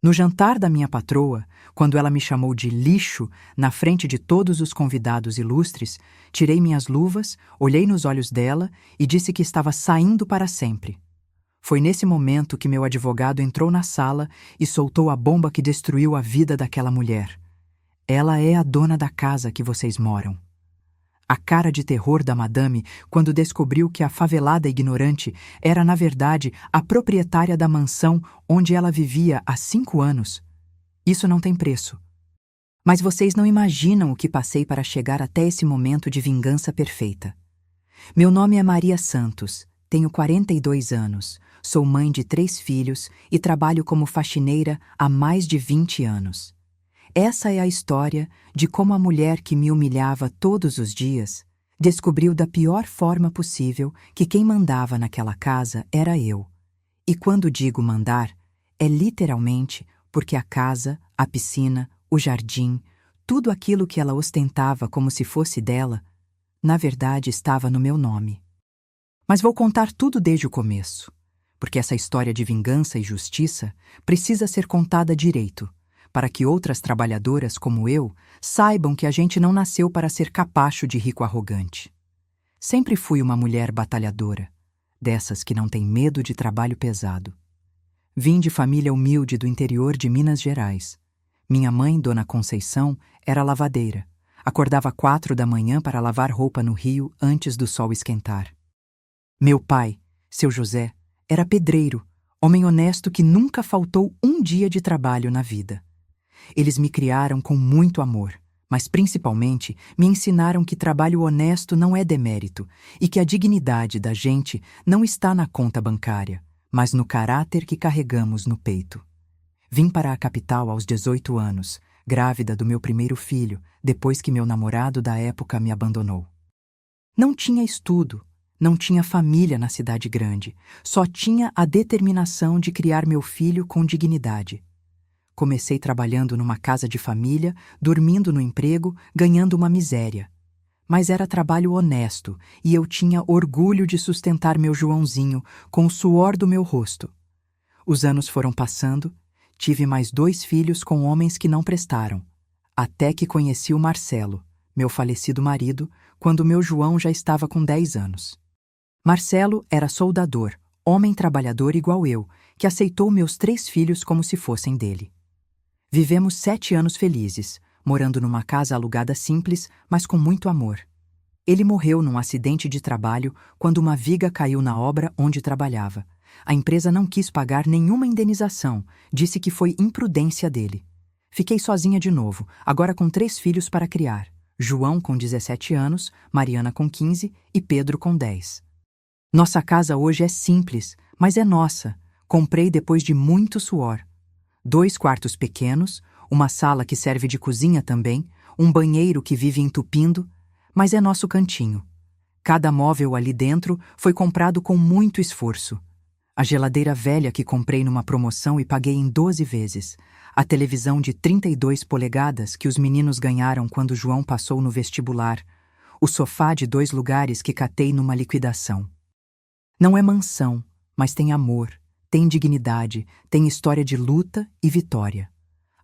No jantar da minha patroa, quando ela me chamou de lixo na frente de todos os convidados ilustres, tirei minhas luvas, olhei nos olhos dela e disse que estava saindo para sempre. Foi nesse momento que meu advogado entrou na sala e soltou a bomba que destruiu a vida daquela mulher. Ela é a dona da casa que vocês moram. A cara de terror da madame quando descobriu que a favelada ignorante era, na verdade, a proprietária da mansão onde ela vivia há 5 anos. Isso não tem preço. Mas vocês não imaginam o que passei para chegar até esse momento de vingança perfeita. Meu nome é Maria Santos, tenho 42 anos, sou mãe de 3 filhos e trabalho como faxineira há mais de 20 anos. Essa é a história de como a mulher que me humilhava todos os dias descobriu da pior forma possível que quem mandava naquela casa era eu. E quando digo mandar, é literalmente porque a casa, a piscina, o jardim, tudo aquilo que ela ostentava como se fosse dela, na verdade estava no meu nome. Mas vou contar tudo desde o começo, porque essa história de vingança e justiça precisa ser contada direito, para que outras trabalhadoras como eu saibam que a gente não nasceu para ser capacho de rico arrogante. Sempre fui uma mulher batalhadora, dessas que não tem medo de trabalho pesado. Vim de família humilde do interior de Minas Gerais. Minha mãe, Dona Conceição, era lavadeira. Acordava 4 da manhã para lavar roupa no rio antes do sol esquentar. Meu pai, seu José, era pedreiro, homem honesto que nunca faltou um dia de trabalho na vida. Eles me criaram com muito amor, mas principalmente me ensinaram que trabalho honesto não é demérito e que a dignidade da gente não está na conta bancária, mas no caráter que carregamos no peito. Vim para a capital aos 18 anos, grávida do meu primeiro filho, depois que meu namorado da época me abandonou. Não tinha estudo, não tinha família na cidade grande, só tinha a determinação de criar meu filho com dignidade. Comecei trabalhando numa casa de família, dormindo no emprego, ganhando uma miséria. Mas era trabalho honesto e eu tinha orgulho de sustentar meu Joãozinho com o suor do meu rosto. Os anos foram passando, tive mais 2 filhos com homens que não prestaram, até que conheci o Marcelo, meu falecido marido, quando meu João já estava com 10 anos. Marcelo era soldador, homem trabalhador igual eu, que aceitou meus 3 filhos como se fossem dele. Vivemos 7 anos felizes, morando numa casa alugada simples, mas com muito amor. Ele morreu num acidente de trabalho quando uma viga caiu na obra onde trabalhava. A empresa não quis pagar nenhuma indenização, disse que foi imprudência dele. Fiquei sozinha de novo, agora com 3 filhos para criar. João com 17 anos, Mariana com 15 e Pedro com 10. Nossa casa hoje é simples, mas é nossa. Comprei depois de muito suor. 2 quartos pequenos, uma sala que serve de cozinha também, um banheiro que vive entupindo, mas é nosso cantinho. Cada móvel ali dentro foi comprado com muito esforço. A geladeira velha que comprei numa promoção e paguei em 12 vezes. A televisão de 32 polegadas que os meninos ganharam quando João passou no vestibular. O sofá de 2 lugares que catei numa liquidação. Não é mansão, mas tem amor. Tem dignidade, tem história de luta e vitória.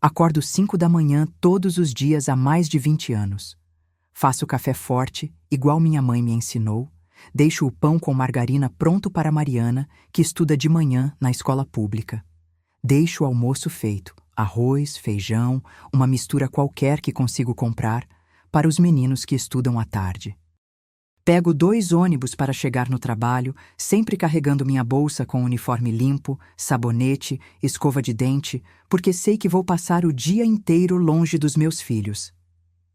Acordo 5 da manhã todos os dias há mais de 20 anos. Faço café forte, igual minha mãe me ensinou. Deixo o pão com margarina pronto para Mariana, que estuda de manhã na escola pública. Deixo o almoço feito, arroz, feijão, uma mistura qualquer que consigo comprar, para os meninos que estudam à tarde. Pego 2 ônibus para chegar no trabalho, sempre carregando minha bolsa com uniforme limpo, sabonete, escova de dente, porque sei que vou passar o dia inteiro longe dos meus filhos.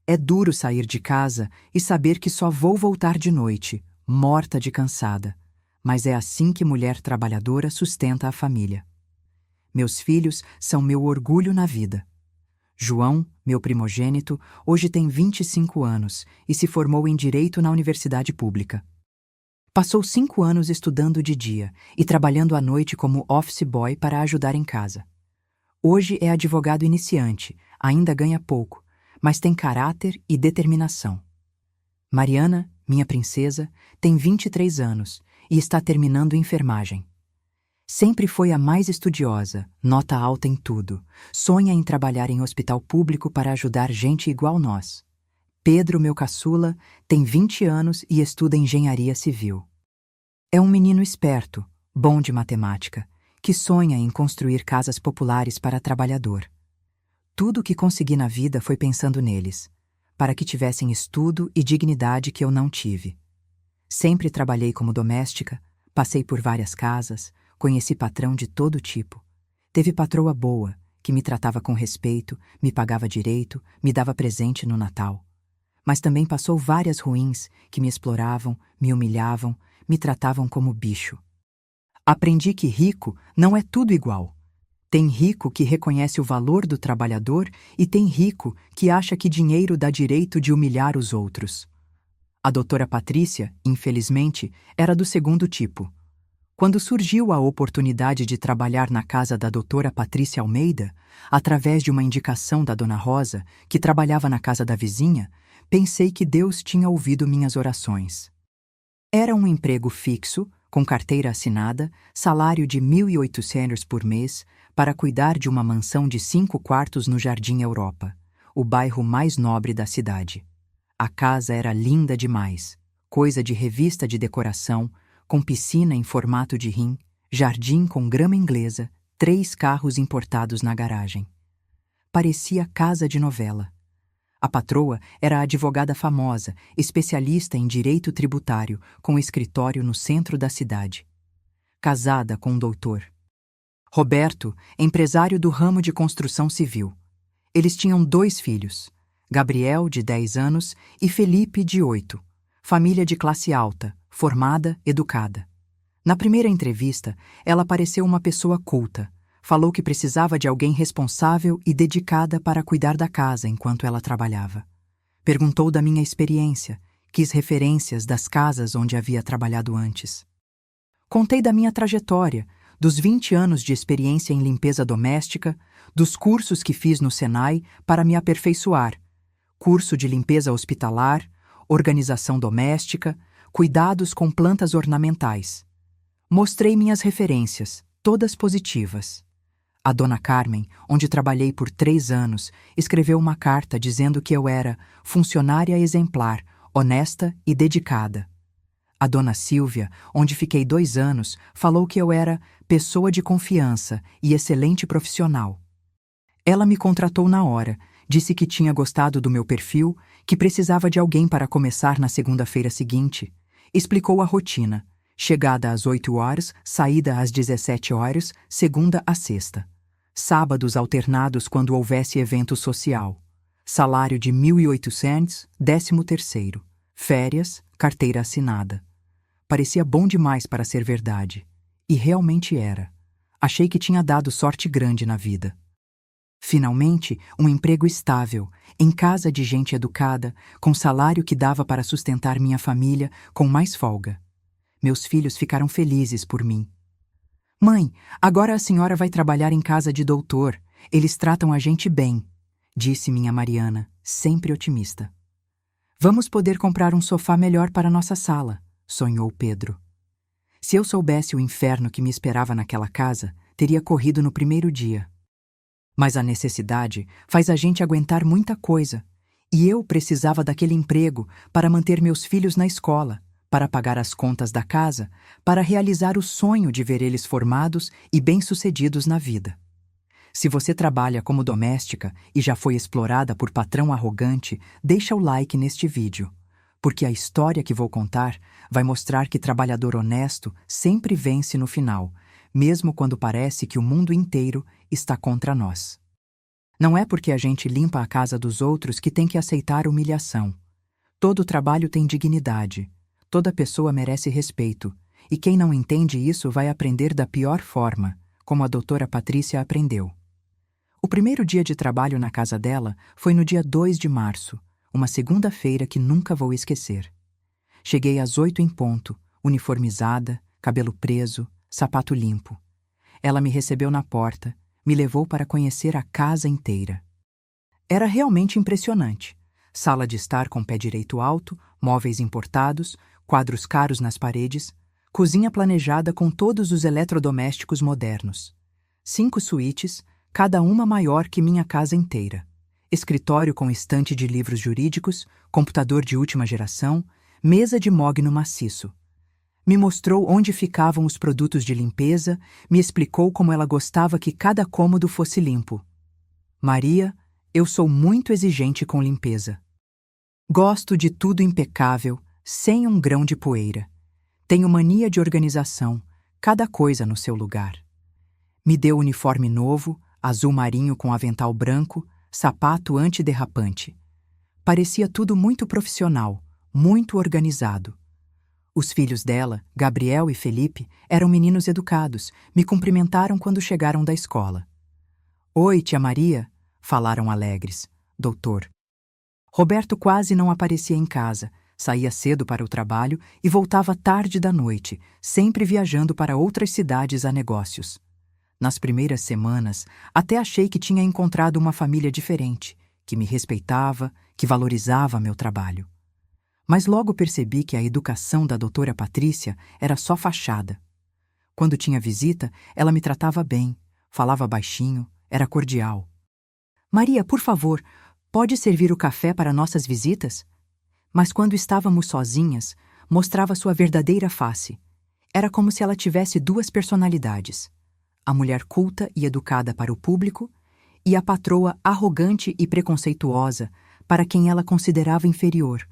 É duro sair de casa e saber que só vou voltar de noite, morta de cansada. Mas é assim que mulher trabalhadora sustenta a família. Meus filhos são meu orgulho na vida. João, meu primogênito, hoje tem 25 anos e se formou em Direito na Universidade Pública. Passou 5 anos estudando de dia e trabalhando à noite como office boy para ajudar em casa. Hoje é advogado iniciante, ainda ganha pouco, mas tem caráter e determinação. Mariana, minha princesa, tem 23 anos e está terminando enfermagem. Sempre foi a mais estudiosa, nota alta em tudo. Sonha em trabalhar em hospital público para ajudar gente igual nós. Pedro, meu caçula, tem 20 anos e estuda engenharia civil. É um menino esperto, bom de matemática, que sonha em construir casas populares para trabalhador. Tudo o que consegui na vida foi pensando neles, para que tivessem estudo e dignidade que eu não tive. Sempre trabalhei como doméstica, passei por várias casas, conheci patrão de todo tipo. Teve patroa boa, que me tratava com respeito, me pagava direito, me dava presente no Natal. Mas também passou várias ruins, que me exploravam, me humilhavam, me tratavam como bicho. Aprendi que rico não é tudo igual. Tem rico que reconhece o valor do trabalhador e tem rico que acha que dinheiro dá direito de humilhar os outros. A doutora Patrícia, infelizmente, era do segundo tipo. Quando surgiu a oportunidade de trabalhar na casa da doutora Patrícia Almeida, através de uma indicação da dona Rosa, que trabalhava na casa da vizinha, pensei que Deus tinha ouvido minhas orações. Era um emprego fixo, com carteira assinada, salário de 1.800 por mês, para cuidar de uma mansão de 5 quartos no Jardim Europa, o bairro mais nobre da cidade. A casa era linda demais, coisa de revista de decoração, com piscina em formato de rim, jardim com grama inglesa, 3 carros importados na garagem. Parecia casa de novela. A patroa era a advogada famosa, especialista em direito tributário, com escritório no centro da cidade. Casada com um doutor. Roberto, empresário do ramo de construção civil. Eles tinham 2 filhos, Gabriel, de 10 anos, e Felipe, de 8. Família de classe alta, formada, educada. Na primeira entrevista, ela pareceu uma pessoa culta. Falou que precisava de alguém responsável e dedicada para cuidar da casa enquanto ela trabalhava. Perguntou da minha experiência, quis referências das casas onde havia trabalhado antes. Contei da minha trajetória, dos 20 anos de experiência em limpeza doméstica, dos cursos que fiz no Senai para me aperfeiçoar, curso de limpeza hospitalar, organização doméstica, cuidados com plantas ornamentais. Mostrei minhas referências, todas positivas. A dona Carmen, onde trabalhei por 3 anos, escreveu uma carta dizendo que eu era funcionária exemplar, honesta e dedicada. A dona Silvia, onde fiquei 2 anos, falou que eu era pessoa de confiança e excelente profissional. Ela me contratou na hora, disse que tinha gostado do meu perfil, que precisava de alguém para começar na segunda-feira seguinte. Explicou a rotina: chegada às 8 horas, saída às 17 horas, segunda a sexta. Sábados alternados quando houvesse evento social. Salário de 1.800, 13º. Férias, carteira assinada. Parecia bom demais para ser verdade. E realmente era. Achei que tinha dado sorte grande na vida. Finalmente, um emprego estável, em casa de gente educada, com salário que dava para sustentar minha família com mais folga. Meus filhos ficaram felizes por mim. Mãe, agora a senhora vai trabalhar em casa de doutor. Eles tratam a gente bem, disse minha Mariana, sempre otimista. Vamos poder comprar um sofá melhor para nossa sala, sonhou Pedro. Se eu soubesse o inferno que me esperava naquela casa, teria corrido no primeiro dia. Mas a necessidade faz a gente aguentar muita coisa, e eu precisava daquele emprego para manter meus filhos na escola, para pagar as contas da casa, para realizar o sonho de ver eles formados e bem-sucedidos na vida. Se você trabalha como doméstica e já foi explorada por patrão arrogante, deixa o like neste vídeo, porque a história que vou contar vai mostrar que trabalhador honesto sempre vence no final, mesmo quando parece que o mundo inteiro está contra nós. Não é porque a gente limpa a casa dos outros que tem que aceitar humilhação. Todo trabalho tem dignidade. Toda pessoa merece respeito, e quem não entende isso vai aprender da pior forma, como a doutora Patrícia aprendeu. O primeiro dia de trabalho na casa dela foi no dia 2 de março, uma segunda-feira que nunca vou esquecer. Cheguei às 8 em ponto, uniformizada, cabelo preso, sapato limpo. Ela me recebeu na porta, me levou para conhecer a casa inteira. Era realmente impressionante. Sala de estar com pé direito alto, móveis importados, quadros caros nas paredes, Cozinha planejada com todos os eletrodomésticos modernos. 5 suítes, cada uma maior que minha casa inteira. Escritório com estante de livros jurídicos, computador de última geração, mesa de mogno maciço. Me mostrou onde ficavam os produtos de limpeza, me explicou como ela gostava que cada cômodo fosse limpo. Maria, eu sou muito exigente com limpeza. Gosto de tudo impecável, sem um grão de poeira. Tenho mania de organização, cada coisa no seu lugar. Me deu uniforme novo, azul marinho com avental branco, sapato antiderrapante. Parecia tudo muito profissional, muito organizado. Os filhos dela, Gabriel e Felipe, eram meninos educados, me cumprimentaram quando chegaram da escola. Oi, tia Maria, falaram alegres. Doutor. Roberto quase não aparecia em casa, saía cedo para o trabalho e voltava tarde da noite, sempre viajando para outras cidades a negócios. Nas primeiras semanas, até achei que tinha encontrado uma família diferente, que me respeitava, que valorizava meu trabalho. Mas logo percebi que a educação da doutora Patrícia era só fachada. Quando tinha visita, ela me tratava bem, falava baixinho, era cordial. Maria, por favor, pode servir o café para nossas visitas? Mas quando estávamos sozinhas, mostrava sua verdadeira face. Era como se ela tivesse 2 personalidades. A mulher culta e educada para o público e a patroa arrogante e preconceituosa para quem ela considerava inferior.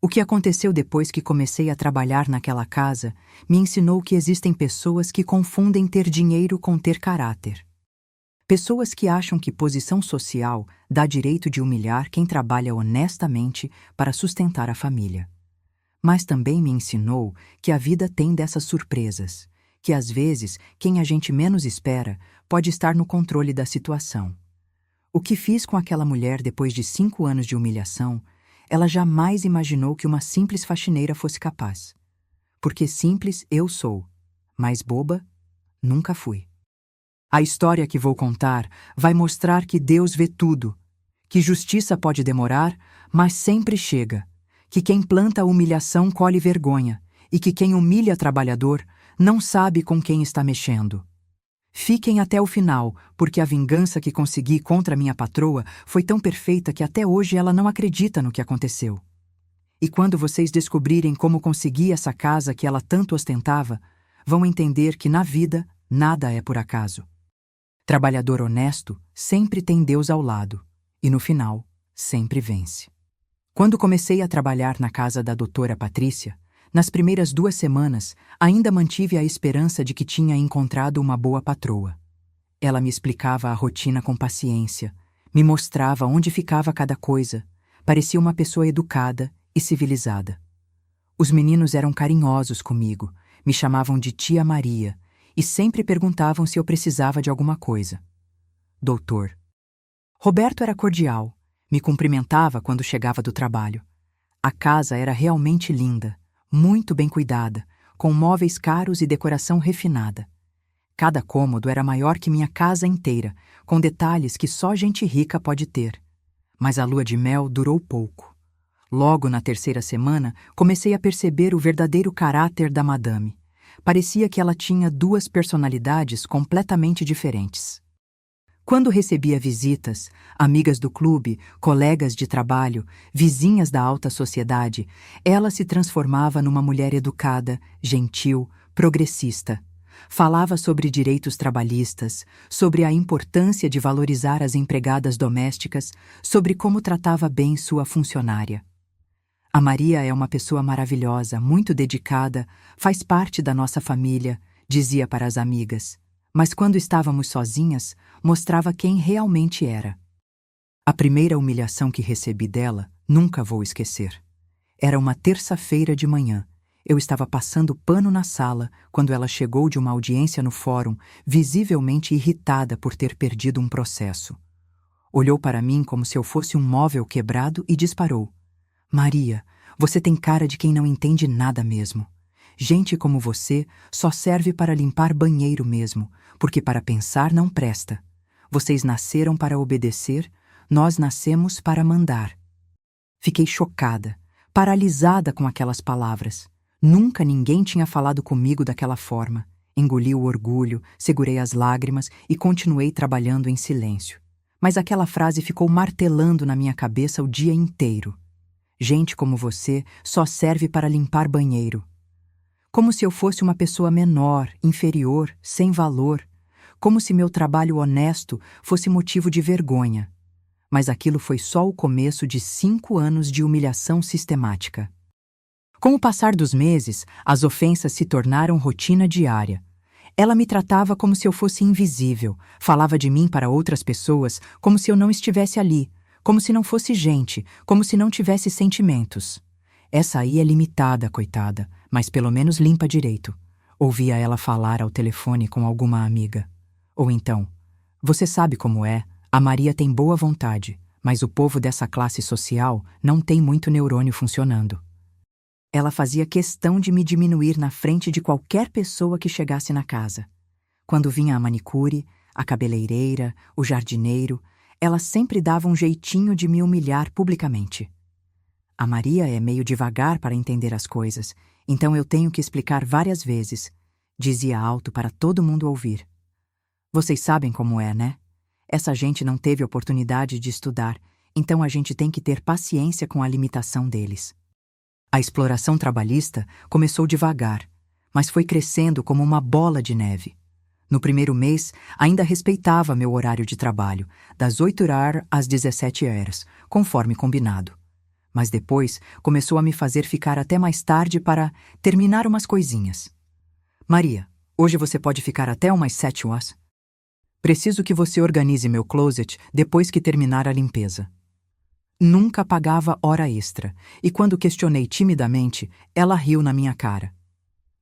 O que aconteceu depois que comecei a trabalhar naquela casa me ensinou que existem pessoas que confundem ter dinheiro com ter caráter. Pessoas que acham que posição social dá direito de humilhar quem trabalha honestamente para sustentar a família. Mas também me ensinou que a vida tem dessas surpresas, que às vezes quem a gente menos espera pode estar no controle da situação. O que fiz com aquela mulher depois de 5 anos de humilhação, ela jamais imaginou que uma simples faxineira fosse capaz. Porque simples eu sou, mas boba nunca fui. A história que vou contar vai mostrar que Deus vê tudo, que justiça pode demorar, mas sempre chega, que quem planta a humilhação colhe vergonha e que quem humilha trabalhador não sabe com quem está mexendo. Fiquem até o final, porque a vingança que consegui contra minha patroa foi tão perfeita que até hoje ela não acredita no que aconteceu. E quando vocês descobrirem como consegui essa casa que ela tanto ostentava, vão entender que na vida nada é por acaso. Trabalhador honesto sempre tem Deus ao lado, e no final, sempre vence. Quando comecei a trabalhar na casa da doutora Patrícia, nas primeiras 2 semanas, ainda mantive a esperança de que tinha encontrado uma boa patroa. Ela me explicava a rotina com paciência, me mostrava onde ficava cada coisa, parecia uma pessoa educada e civilizada. Os meninos eram carinhosos comigo, me chamavam de tia Maria, e sempre perguntavam se eu precisava de alguma coisa. Doutor. Roberto era cordial, me cumprimentava quando chegava do trabalho. A casa era realmente linda, muito bem cuidada, com móveis caros e decoração refinada. Cada cômodo era maior que minha casa inteira, com detalhes que só gente rica pode ter. Mas a lua de mel durou pouco. Logo na 3ª semana, comecei a perceber o verdadeiro caráter da madame. Parecia que ela tinha 2 personalidades completamente diferentes. Quando recebia visitas, amigas do clube, colegas de trabalho, vizinhas da alta sociedade, ela se transformava numa mulher educada, gentil, progressista. Falava sobre direitos trabalhistas, sobre a importância de valorizar as empregadas domésticas, sobre como tratava bem sua funcionária. A Maria é uma pessoa maravilhosa, muito dedicada, faz parte da nossa família, dizia para as amigas. Mas quando estávamos sozinhas, mostrava quem realmente era. A primeira humilhação que recebi dela, nunca vou esquecer. Era uma terça-feira de manhã. Eu estava passando pano na sala quando ela chegou de uma audiência no fórum, visivelmente irritada por ter perdido um processo. Olhou para mim como se eu fosse um móvel quebrado e disparou. Maria, você tem cara de quem não entende nada mesmo. Gente como você só serve para limpar banheiro mesmo, porque para pensar não presta. Vocês nasceram para obedecer, nós nascemos para mandar. Fiquei chocada, paralisada com aquelas palavras. Nunca ninguém tinha falado comigo daquela forma. Engoli o orgulho, segurei as lágrimas e continuei trabalhando em silêncio. Mas aquela frase ficou martelando na minha cabeça o dia inteiro. Gente como você só serve para limpar banheiro. Como se eu fosse uma pessoa menor, inferior, sem valor. Como se meu trabalho honesto fosse motivo de vergonha. Mas aquilo foi só o começo de 5 anos de humilhação sistemática. Com o passar dos meses, as ofensas se tornaram rotina diária. Ela me tratava como se eu fosse invisível, falava de mim para outras pessoas como se eu não estivesse ali, como se não fosse gente, como se não tivesse sentimentos. Essa aí é limitada, coitada, mas pelo menos limpa direito. Ouvia ela falar ao telefone com alguma amiga. Ou então, você sabe como é, a Maria tem boa vontade, mas o povo dessa classe social não tem muito neurônio funcionando. Ela fazia questão de me diminuir na frente de qualquer pessoa que chegasse na casa. Quando vinha a manicure, a cabeleireira, o jardineiro, ela sempre dava um jeitinho de me humilhar publicamente. A Maria é meio devagar para entender as coisas, então eu tenho que explicar várias vezes, dizia alto para todo mundo ouvir. Vocês sabem como é, né? Essa gente não teve oportunidade de estudar, então a gente tem que ter paciência com a limitação deles. A exploração trabalhista começou devagar, mas foi crescendo como uma bola de neve. No primeiro mês, ainda respeitava meu horário de trabalho, das 8 horas às 17 horas, conforme combinado. Mas depois começou a me fazer ficar até mais tarde para terminar umas coisinhas. Maria, hoje você pode ficar até umas 7 horas? Preciso que você organize meu closet depois que terminar a limpeza. Nunca pagava hora extra, e quando questionei timidamente, ela riu na minha cara.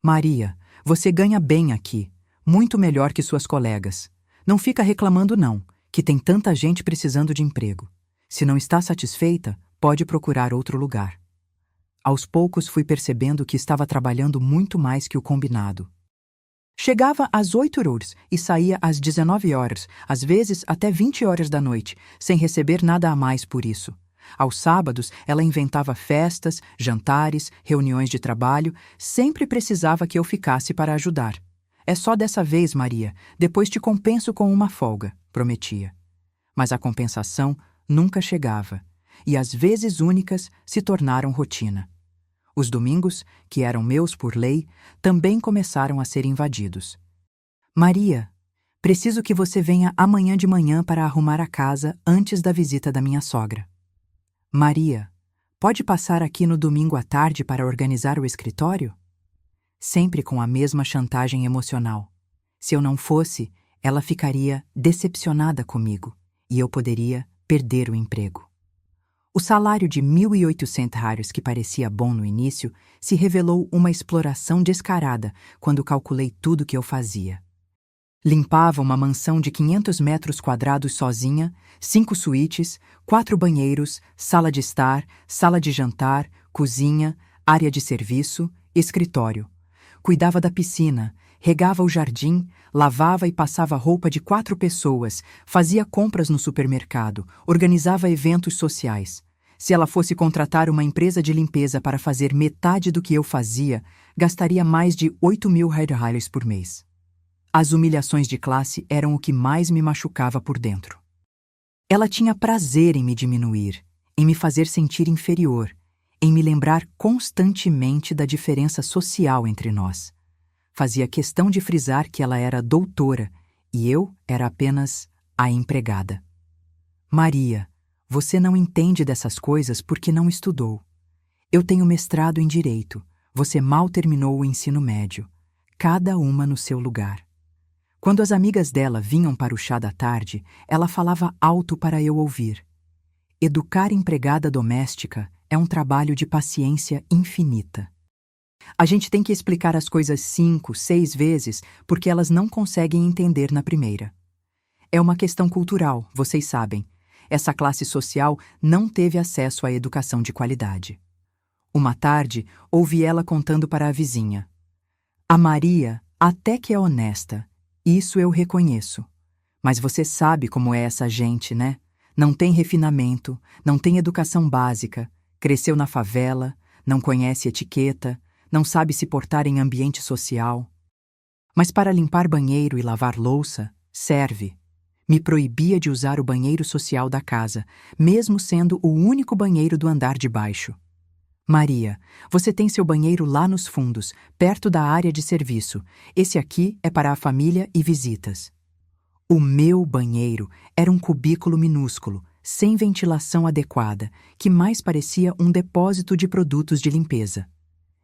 Maria, você ganha bem aqui, muito melhor que suas colegas. Não fica reclamando não, que tem tanta gente precisando de emprego. Se não está satisfeita, pode procurar outro lugar. Aos poucos fui percebendo que estava trabalhando muito mais que o combinado. Chegava às 8 horas e saía às 19 horas, às vezes até 20 horas da noite, sem receber nada a mais por isso. Aos sábados, ela inventava festas, jantares, reuniões de trabalho, sempre precisava que eu ficasse para ajudar. É só dessa vez, Maria, depois te compenso com uma folga, prometia. Mas a compensação nunca chegava, e as vezes únicas se tornaram rotina. Os domingos, que eram meus por lei, também começaram a ser invadidos. Maria, preciso que você venha amanhã de manhã para arrumar a casa antes da visita da minha sogra. Maria, pode passar aqui no domingo à tarde para organizar o escritório? Sempre com a mesma chantagem emocional. Se eu não fosse, ela ficaria decepcionada comigo e eu poderia perder o emprego. O salário de 1.800 reais, que parecia bom no início, se revelou uma exploração descarada quando calculei tudo que eu fazia. Limpava uma mansão de 500 metros quadrados sozinha, 5 suítes, 4 banheiros, sala de estar, sala de jantar, cozinha, área de serviço, escritório. Cuidava da piscina, regava o jardim, lavava e passava roupa de 4 pessoas, fazia compras no supermercado, organizava eventos sociais. Se ela fosse contratar uma empresa de limpeza para fazer metade do que eu fazia, gastaria mais de 8.000 reais por mês. As humilhações de classe eram o que mais me machucava por dentro. Ela tinha prazer em me diminuir, em me fazer sentir inferior, em me lembrar constantemente da diferença social entre nós. Fazia questão de frisar que ela era doutora e eu era apenas a empregada. Maria, você não entende dessas coisas porque não estudou. Eu tenho mestrado em Direito, você mal terminou o ensino médio, cada uma no seu lugar. Quando as amigas dela vinham para o chá da tarde, ela falava alto para eu ouvir. Educar empregada doméstica é um trabalho de paciência infinita. A gente tem que explicar as coisas 5, 6 vezes porque elas não conseguem entender na primeira. É uma questão cultural, vocês sabem. Essa classe social não teve acesso à educação de qualidade. Uma tarde, ouvi ela contando para a vizinha. A Maria até que é honesta, isso eu reconheço. Mas você sabe como é essa gente, né? Não tem refinamento, não tem educação básica, cresceu na favela, não conhece etiqueta, não sabe se portar em ambiente social. Mas para limpar banheiro e lavar louça, serve. Me proibia de usar o banheiro social da casa, mesmo sendo o único banheiro do andar de baixo. Maria, você tem seu banheiro lá nos fundos, perto da área de serviço. Esse aqui é para a família e visitas. O meu banheiro era um cubículo minúsculo, sem ventilação adequada, que mais parecia um depósito de produtos de limpeza.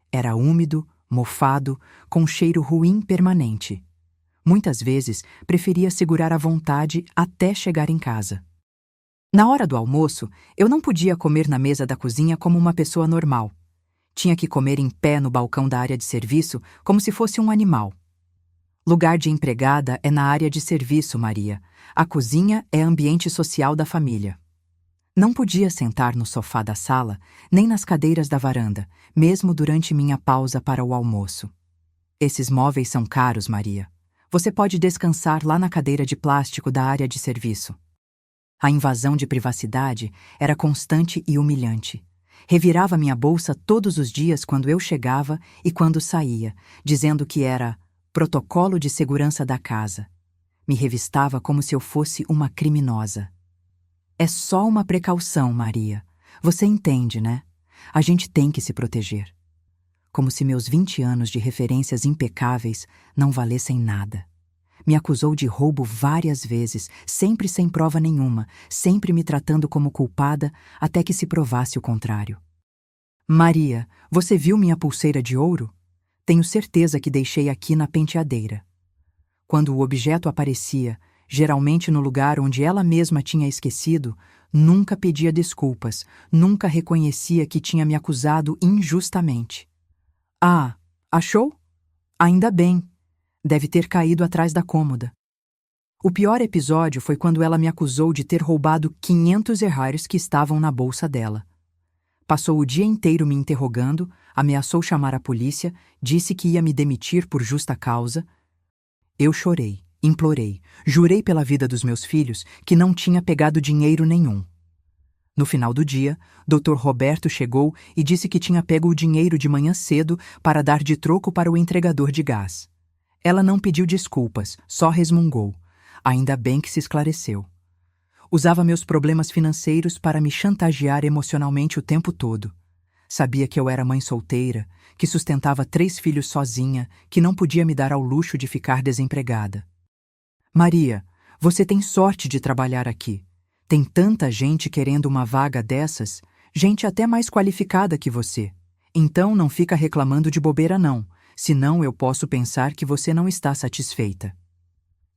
Era úmido, mofado, com cheiro ruim permanente. Muitas vezes, preferia segurar à vontade até chegar em casa. Na hora do almoço, eu não podia comer na mesa da cozinha como uma pessoa normal. Tinha que comer em pé no balcão da área de serviço como se fosse um animal. Lugar de empregada é na área de serviço, Maria. A cozinha é ambiente social da família. Não podia sentar no sofá da sala, nem nas cadeiras da varanda, mesmo durante minha pausa para o almoço. Esses móveis são caros, Maria. Você pode descansar lá na cadeira de plástico da área de serviço. A invasão de privacidade era constante e humilhante. Revirava minha bolsa todos os dias quando eu chegava e quando saía, dizendo que era protocolo de segurança da casa. Me revistava como se eu fosse uma criminosa. É só uma precaução, Maria. Você entende, né? A gente tem que se proteger. Como se meus 20 anos de referências impecáveis não valessem nada. Me acusou de roubo várias vezes, sempre sem prova nenhuma, sempre me tratando como culpada até que se provasse o contrário. Maria, você viu minha pulseira de ouro? Tenho certeza que deixei aqui na penteadeira. Quando o objeto aparecia, geralmente no lugar onde ela mesma tinha esquecido, nunca pedia desculpas, nunca reconhecia que tinha me acusado injustamente. Ah, achou? Ainda bem. Deve ter caído atrás da cômoda. O pior episódio foi quando ela me acusou de ter roubado 500 reais que estavam na bolsa dela. Passou o dia inteiro me interrogando, ameaçou chamar a polícia, disse que ia me demitir por justa causa. Eu chorei, implorei, jurei pela vida dos meus filhos que não tinha pegado dinheiro nenhum. No final do dia, Dr. Roberto chegou e disse que tinha pego o dinheiro de manhã cedo para dar de troco para o entregador de gás. Ela não pediu desculpas, só resmungou. Ainda bem que se esclareceu. Usava meus problemas financeiros para me chantagear emocionalmente o tempo todo. Sabia que eu era mãe solteira, que sustentava 3 filhos sozinha, que não podia me dar ao luxo de ficar desempregada. Maria, você tem sorte de trabalhar aqui. Tem tanta gente querendo uma vaga dessas, gente até mais qualificada que você. Então não fica reclamando de bobeira não. Senão eu posso pensar que você não está satisfeita.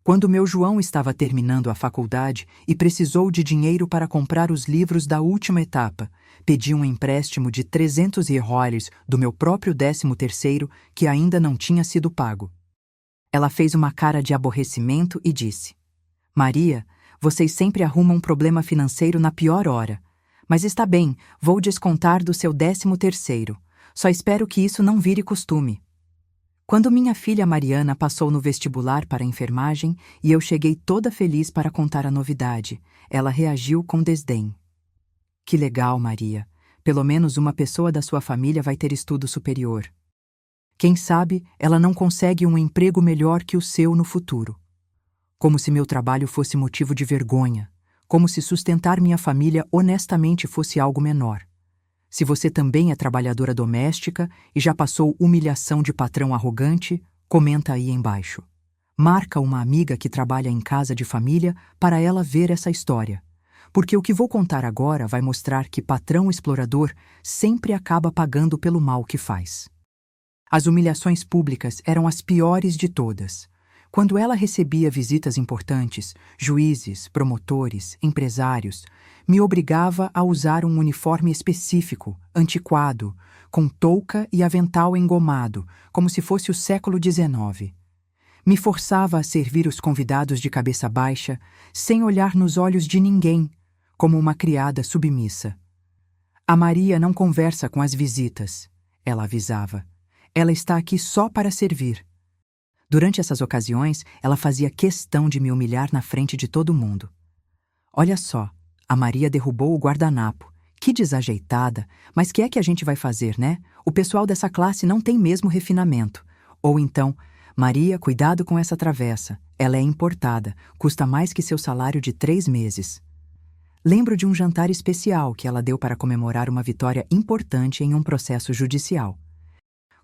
Quando meu João estava terminando a faculdade e precisou de dinheiro para comprar os livros da última etapa, pedi um empréstimo de 300 reais do meu próprio 13º que ainda não tinha sido pago. Ela fez uma cara de aborrecimento e disse: Maria, vocês sempre arrumam um problema financeiro na pior hora. Mas está bem, vou descontar do seu 13º. Só espero que isso não vire costume. Quando minha filha Mariana passou no vestibular para a enfermagem e eu cheguei toda feliz para contar a novidade, ela reagiu com desdém. Que legal, Maria. Pelo menos uma pessoa da sua família vai ter estudo superior. Quem sabe ela não consegue um emprego melhor que o seu no futuro. Como se meu trabalho fosse motivo de vergonha, como se sustentar minha família honestamente fosse algo menor. Se você também é trabalhadora doméstica e já passou humilhação de patrão arrogante, comenta aí embaixo. Marca uma amiga que trabalha em casa de família para ela ver essa história. Porque o que vou contar agora vai mostrar que patrão explorador sempre acaba pagando pelo mal que faz. As humilhações públicas eram as piores de todas. Quando ela recebia visitas importantes, juízes, promotores, empresários, me obrigava a usar um uniforme específico, antiquado, com touca e avental engomado, como se fosse o século XIX. Me forçava a servir os convidados de cabeça baixa, sem olhar nos olhos de ninguém, como uma criada submissa. A Maria não conversa com as visitas, ela avisava. Ela está aqui só para servir. Durante essas ocasiões, ela fazia questão de me humilhar na frente de todo mundo. Olha só, a Maria derrubou o guardanapo, Que desajeitada, mas que é que a gente vai fazer, né? O pessoal dessa classe não tem mesmo refinamento. Ou então, Maria, cuidado com essa travessa. Ela é importada, custa mais que seu salário de 3 meses. Lembro de um jantar especial que ela deu para comemorar uma vitória importante em um processo judicial.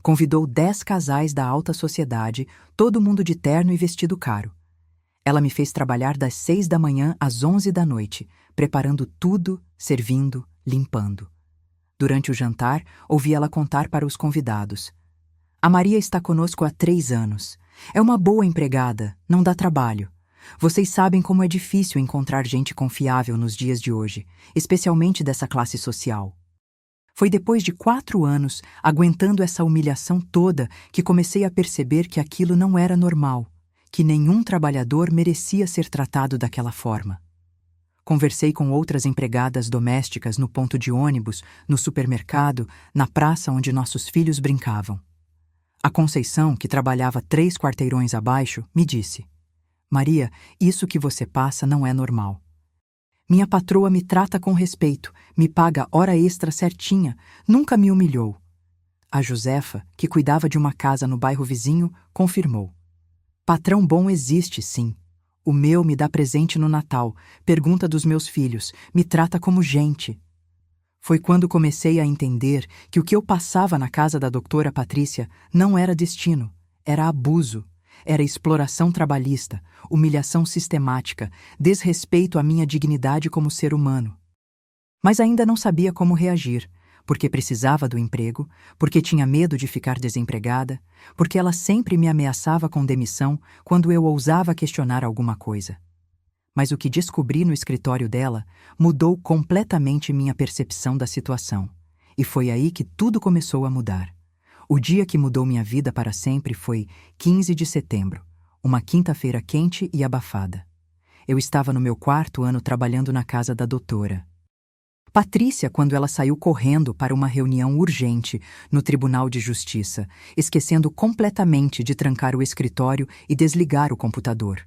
Convidou 10 casais da alta sociedade, todo mundo de terno e vestido caro. Ela me fez trabalhar das 6 da manhã às 11 da noite, preparando tudo, servindo, limpando. Durante o jantar, ouvi ela contar para os convidados. A Maria está conosco há 3 anos. É uma boa empregada, não dá trabalho. Vocês sabem como é difícil encontrar gente confiável nos dias de hoje, especialmente dessa classe social. Foi depois de 4 anos, aguentando essa humilhação toda, que comecei a perceber que aquilo não era normal, que nenhum trabalhador merecia ser tratado daquela forma. Conversei com outras empregadas domésticas no ponto de ônibus, no supermercado, na praça onde nossos filhos brincavam. A Conceição, que trabalhava 3 quarteirões abaixo, me disse: Maria, isso que você passa não é normal. Minha patroa me trata com respeito, me paga hora extra certinha, nunca me humilhou. A Josefa, que cuidava de uma casa no bairro vizinho, confirmou: patrão bom existe, sim. O meu me dá presente no Natal, pergunta dos meus filhos, me trata como gente. Foi quando comecei a entender que o que eu passava na casa da doutora Patrícia não era destino, era abuso, era exploração trabalhista, humilhação sistemática, desrespeito à minha dignidade como ser humano. Mas ainda não sabia como reagir, porque precisava do emprego, porque tinha medo de ficar desempregada, porque ela sempre me ameaçava com demissão quando eu ousava questionar alguma coisa. Mas o que descobri no escritório dela mudou completamente minha percepção da situação. E foi aí que tudo começou a mudar. O dia que mudou minha vida para sempre foi 15 de setembro, uma quinta-feira quente e abafada. Eu estava no meu 4º ano trabalhando na casa da doutora Patrícia, quando ela saiu correndo para uma reunião urgente no Tribunal de Justiça, esquecendo completamente de trancar o escritório e desligar o computador.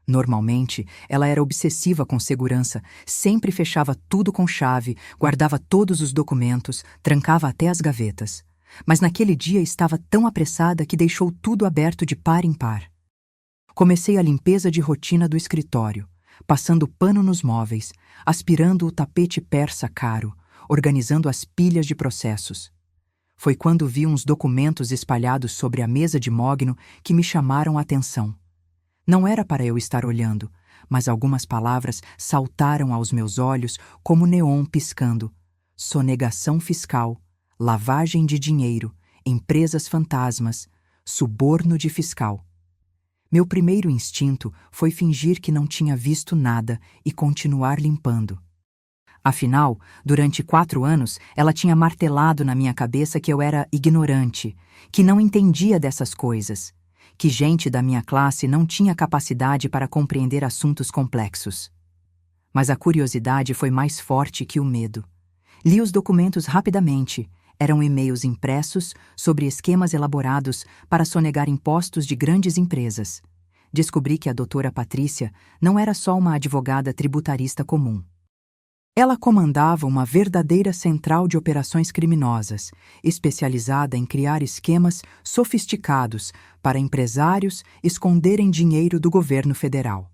Normalmente, ela era obsessiva com segurança, sempre fechava tudo com chave, guardava todos os documentos, trancava até as gavetas. Mas naquele dia estava tão apressada que deixou tudo aberto de par em par. Comecei a limpeza de rotina do escritório, passando pano nos móveis, aspirando o tapete persa caro, organizando as pilhas de processos. Foi quando vi uns documentos espalhados sobre a mesa de mogno que me chamaram a atenção. Não era para eu estar olhando, mas algumas palavras saltaram aos meus olhos como neon piscando: sonegação fiscal, lavagem de dinheiro, empresas fantasmas, suborno de fiscal. Meu primeiro instinto foi fingir que não tinha visto nada e continuar limpando. Afinal, durante 4 anos, ela tinha martelado na minha cabeça que eu era ignorante, que não entendia dessas coisas, que gente da minha classe não tinha capacidade para compreender assuntos complexos. Mas a curiosidade foi mais forte que o medo. Li os documentos rapidamente. Eram e-mails impressos sobre esquemas elaborados para sonegar impostos de grandes empresas. Descobri que a doutora Patrícia não era só uma advogada tributarista comum. Ela comandava uma verdadeira central de operações criminosas, especializada em criar esquemas sofisticados para empresários esconderem dinheiro do governo federal.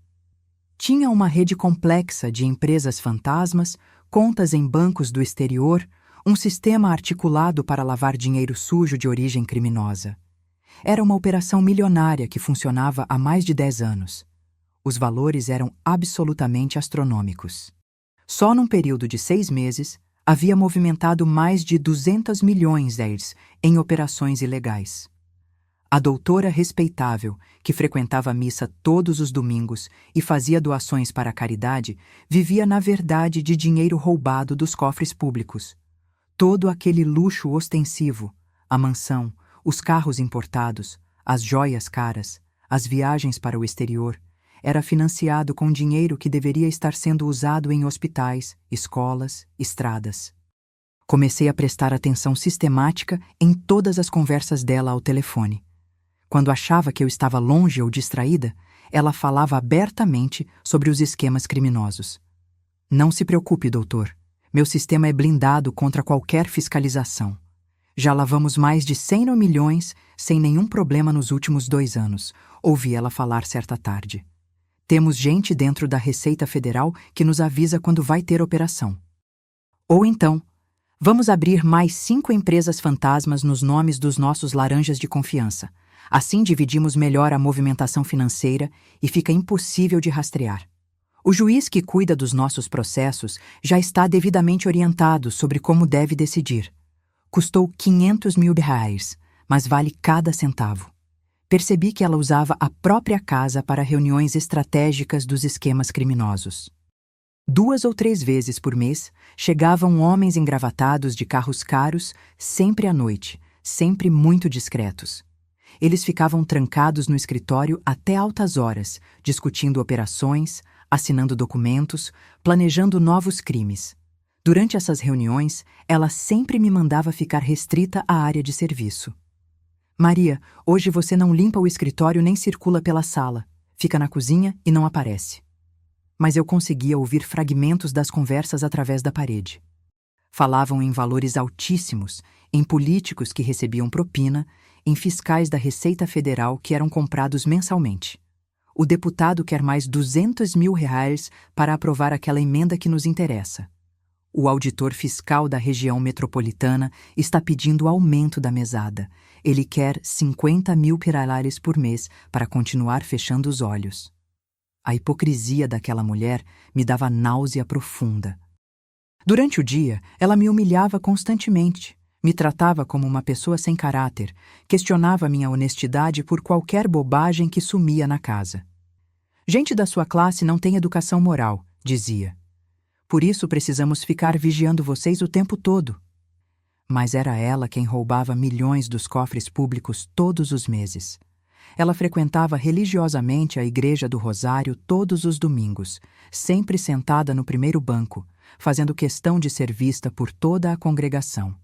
Tinha uma rede complexa de empresas fantasmas, contas em bancos do exterior, um sistema articulado para lavar dinheiro sujo de origem criminosa. Era uma operação milionária que funcionava há mais de 10 anos. Os valores eram absolutamente astronômicos. Só num período de 6 meses, havia movimentado mais de 200 milhões em operações ilegais. A doutora respeitável, que frequentava a missa todos os domingos e fazia doações para a caridade, vivia na verdade de dinheiro roubado dos cofres públicos. Todo aquele luxo ostensivo, a mansão, os carros importados, as joias caras, as viagens para o exterior, era financiado com dinheiro que deveria estar sendo usado em hospitais, escolas, estradas. Comecei a prestar atenção sistemática em todas as conversas dela ao telefone. Quando achava que eu estava longe ou distraída, ela falava abertamente sobre os esquemas criminosos. Não se preocupe, doutor. Meu sistema é blindado contra qualquer fiscalização. Já lavamos mais de 100 milhões sem nenhum problema nos últimos 2 anos, ouvi ela falar certa tarde. Temos gente dentro da Receita Federal que nos avisa quando vai ter operação. Ou então, vamos abrir mais 5 empresas fantasmas nos nomes dos nossos laranjas de confiança. Assim dividimos melhor a movimentação financeira e fica impossível de rastrear. O juiz que cuida dos nossos processos já está devidamente orientado sobre como deve decidir. Custou R$500 mil, mas vale cada centavo. Percebi que ela usava a própria casa para reuniões estratégicas dos esquemas criminosos. 2 ou 3 vezes por mês, chegavam homens engravatados de carros caros, sempre à noite, sempre muito discretos. Eles ficavam trancados no escritório até altas horas, discutindo operações, assinando documentos, planejando novos crimes. Durante essas reuniões, ela sempre me mandava ficar restrita à área de serviço. Maria, hoje você não limpa o escritório nem circula pela sala. Fica na cozinha e não aparece. Mas eu conseguia ouvir fragmentos das conversas através da parede. Falavam em valores altíssimos, em políticos que recebiam propina, em fiscais da Receita Federal que eram comprados mensalmente. O deputado quer mais R$200 mil para aprovar aquela emenda que nos interessa. O auditor fiscal da região metropolitana está pedindo aumento da mesada. Ele quer R$50 mil por mês para continuar fechando os olhos. A hipocrisia daquela mulher me dava náusea profunda. Durante o dia, ela me humilhava constantemente, me tratava como uma pessoa sem caráter, questionava minha honestidade por qualquer bobagem que sumia na casa. Gente da sua classe não tem educação moral, dizia. Por isso precisamos ficar vigiando vocês o tempo todo. Mas era ela quem roubava milhões dos cofres públicos todos os meses. Ela frequentava religiosamente a Igreja do Rosário todos os domingos, sempre sentada no primeiro banco, fazendo questão de ser vista por toda a congregação.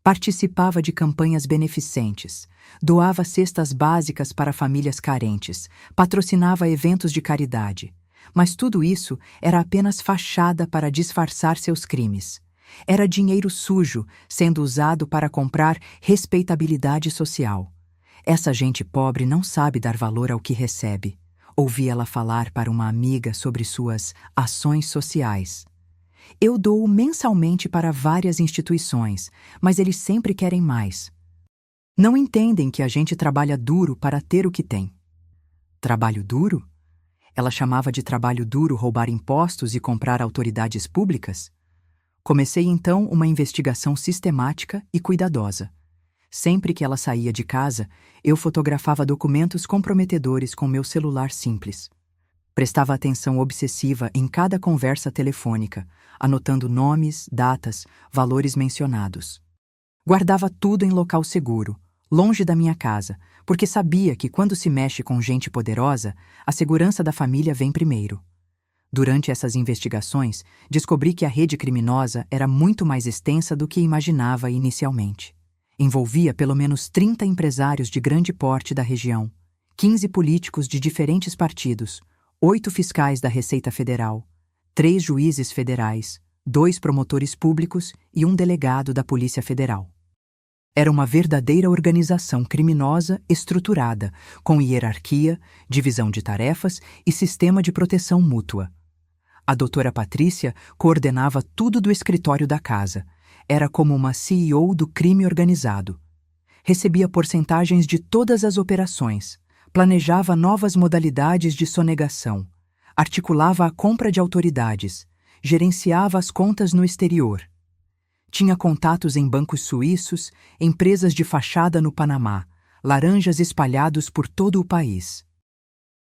Participava de campanhas beneficentes, doava cestas básicas para famílias carentes, patrocinava eventos de caridade. Mas tudo isso era apenas fachada para disfarçar seus crimes. Era dinheiro sujo sendo usado para comprar respeitabilidade social. Essa gente pobre não sabe dar valor ao que recebe. Ouvi ela falar para uma amiga sobre suas ações sociais. Eu dou mensalmente para várias instituições, mas eles sempre querem mais. Não entendem que a gente trabalha duro para ter o que tem. Trabalho duro? Ela chamava de trabalho duro roubar impostos e comprar autoridades públicas? Comecei então uma investigação sistemática e cuidadosa. Sempre que ela saía de casa, eu fotografava documentos comprometedores com meu celular simples. Prestava atenção obsessiva em cada conversa telefônica, anotando nomes, datas, valores mencionados. Guardava tudo em local seguro, longe da minha casa, porque sabia que quando se mexe com gente poderosa, a segurança da família vem primeiro. Durante essas investigações, descobri que a rede criminosa era muito mais extensa do que imaginava inicialmente. Envolvia pelo menos 30 empresários de grande porte da região, 15 políticos de diferentes partidos, 8 fiscais da Receita Federal, 3 juízes federais, 2 promotores públicos e um delegado da Polícia Federal. Era uma verdadeira organização criminosa estruturada, com hierarquia, divisão de tarefas e sistema de proteção mútua. A doutora Patrícia coordenava tudo do escritório da casa. Era como uma CEO do crime organizado. Recebia porcentagens de todas as operações, planejava novas modalidades de sonegação, articulava a compra de autoridades, gerenciava as contas no exterior. Tinha contatos em bancos suíços, empresas de fachada no Panamá, laranjas espalhados por todo o país.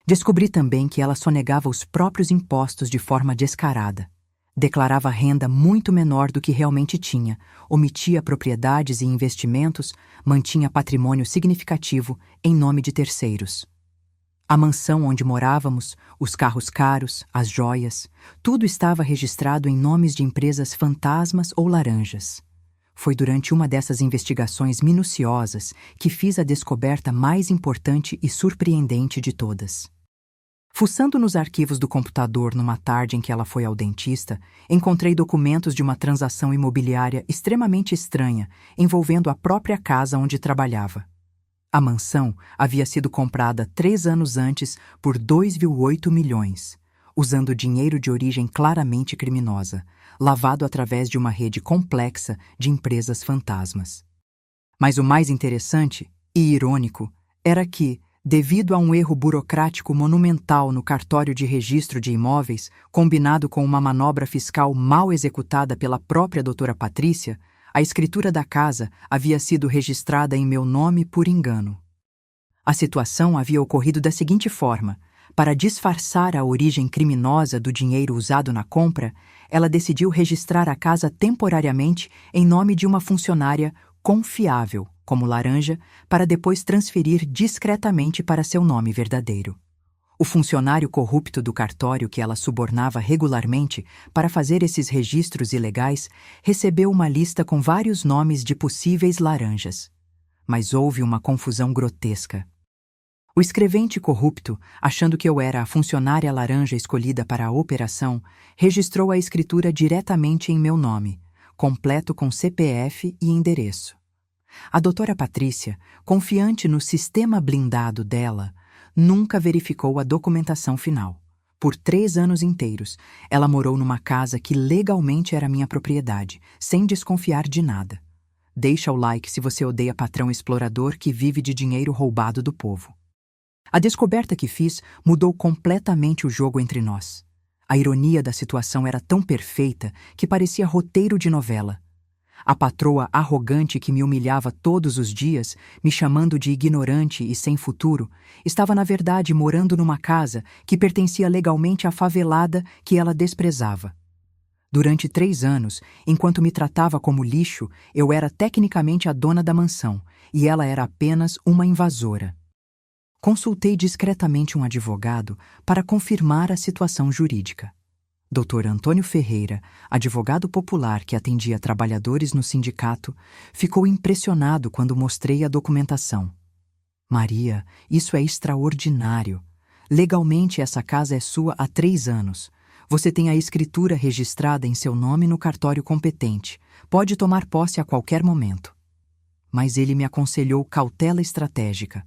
Descobri também que ela sonegava os próprios impostos de forma descarada. Declarava renda muito menor do que realmente tinha, omitia propriedades e investimentos, mantinha patrimônio significativo em nome de terceiros. A mansão onde morávamos, os carros caros, as joias, tudo estava registrado em nomes de empresas fantasmas ou laranjas. Foi durante uma dessas investigações minuciosas que fiz a descoberta mais importante e surpreendente de todas. Fuçando nos arquivos do computador numa tarde em que ela foi ao dentista, encontrei documentos de uma transação imobiliária extremamente estranha, envolvendo a própria casa onde trabalhava. A mansão havia sido comprada 3 anos antes por 2,8 milhões, usando dinheiro de origem claramente criminosa, lavado através de uma rede complexa de empresas fantasmas. Mas o mais interessante e irônico era que, devido a um erro burocrático monumental no cartório de registro de imóveis, combinado com uma manobra fiscal mal executada pela própria doutora Patrícia, a escritura da casa havia sido registrada em meu nome por engano. A situação havia ocorrido da seguinte forma: para disfarçar a origem criminosa do dinheiro usado na compra, ela decidiu registrar a casa temporariamente em nome de uma funcionária confiável, como Laranja, para depois transferir discretamente para seu nome verdadeiro. O funcionário corrupto do cartório que ela subornava regularmente para fazer esses registros ilegais recebeu uma lista com vários nomes de possíveis laranjas. Mas houve uma confusão grotesca. O escrevente corrupto, achando que eu era a funcionária laranja escolhida para a operação, registrou a escritura diretamente em meu nome, completo com CPF e endereço. A doutora Patrícia, confiante no sistema blindado dela, nunca verificou a documentação final. Por 3 anos inteiros, ela morou numa casa que legalmente era minha propriedade, sem desconfiar de nada. Deixa o like se você odeia patrão explorador que vive de dinheiro roubado do povo. A descoberta que fiz mudou completamente o jogo entre nós. A ironia da situação era tão perfeita que parecia roteiro de novela. A patroa arrogante que me humilhava todos os dias, me chamando de ignorante e sem futuro, estava na verdade morando numa casa que pertencia legalmente à favelada que ela desprezava. Durante 3 anos, enquanto me tratava como lixo, eu era tecnicamente a dona da mansão, e ela era apenas uma invasora. Consultei discretamente um advogado para confirmar a situação jurídica. Dr. Antônio Ferreira, advogado popular que atendia trabalhadores no sindicato, ficou impressionado quando mostrei a documentação. Maria, isso é extraordinário. Legalmente essa casa é sua há 3 anos. Você tem a escritura registrada em seu nome no cartório competente. Pode tomar posse a qualquer momento. Mas ele me aconselhou cautela estratégica.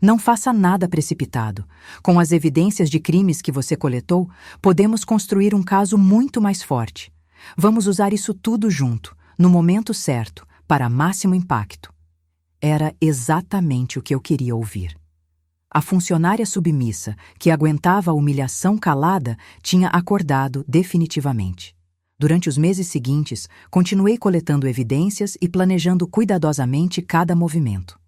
Não faça nada precipitado. Com as evidências de crimes que você coletou, podemos construir um caso muito mais forte. Vamos usar isso tudo junto, no momento certo, para máximo impacto. Era exatamente o que eu queria ouvir. A funcionária submissa, que aguentava a humilhação calada, tinha acordado definitivamente. Durante os meses seguintes, continuei coletando evidências e planejando cuidadosamente cada movimento.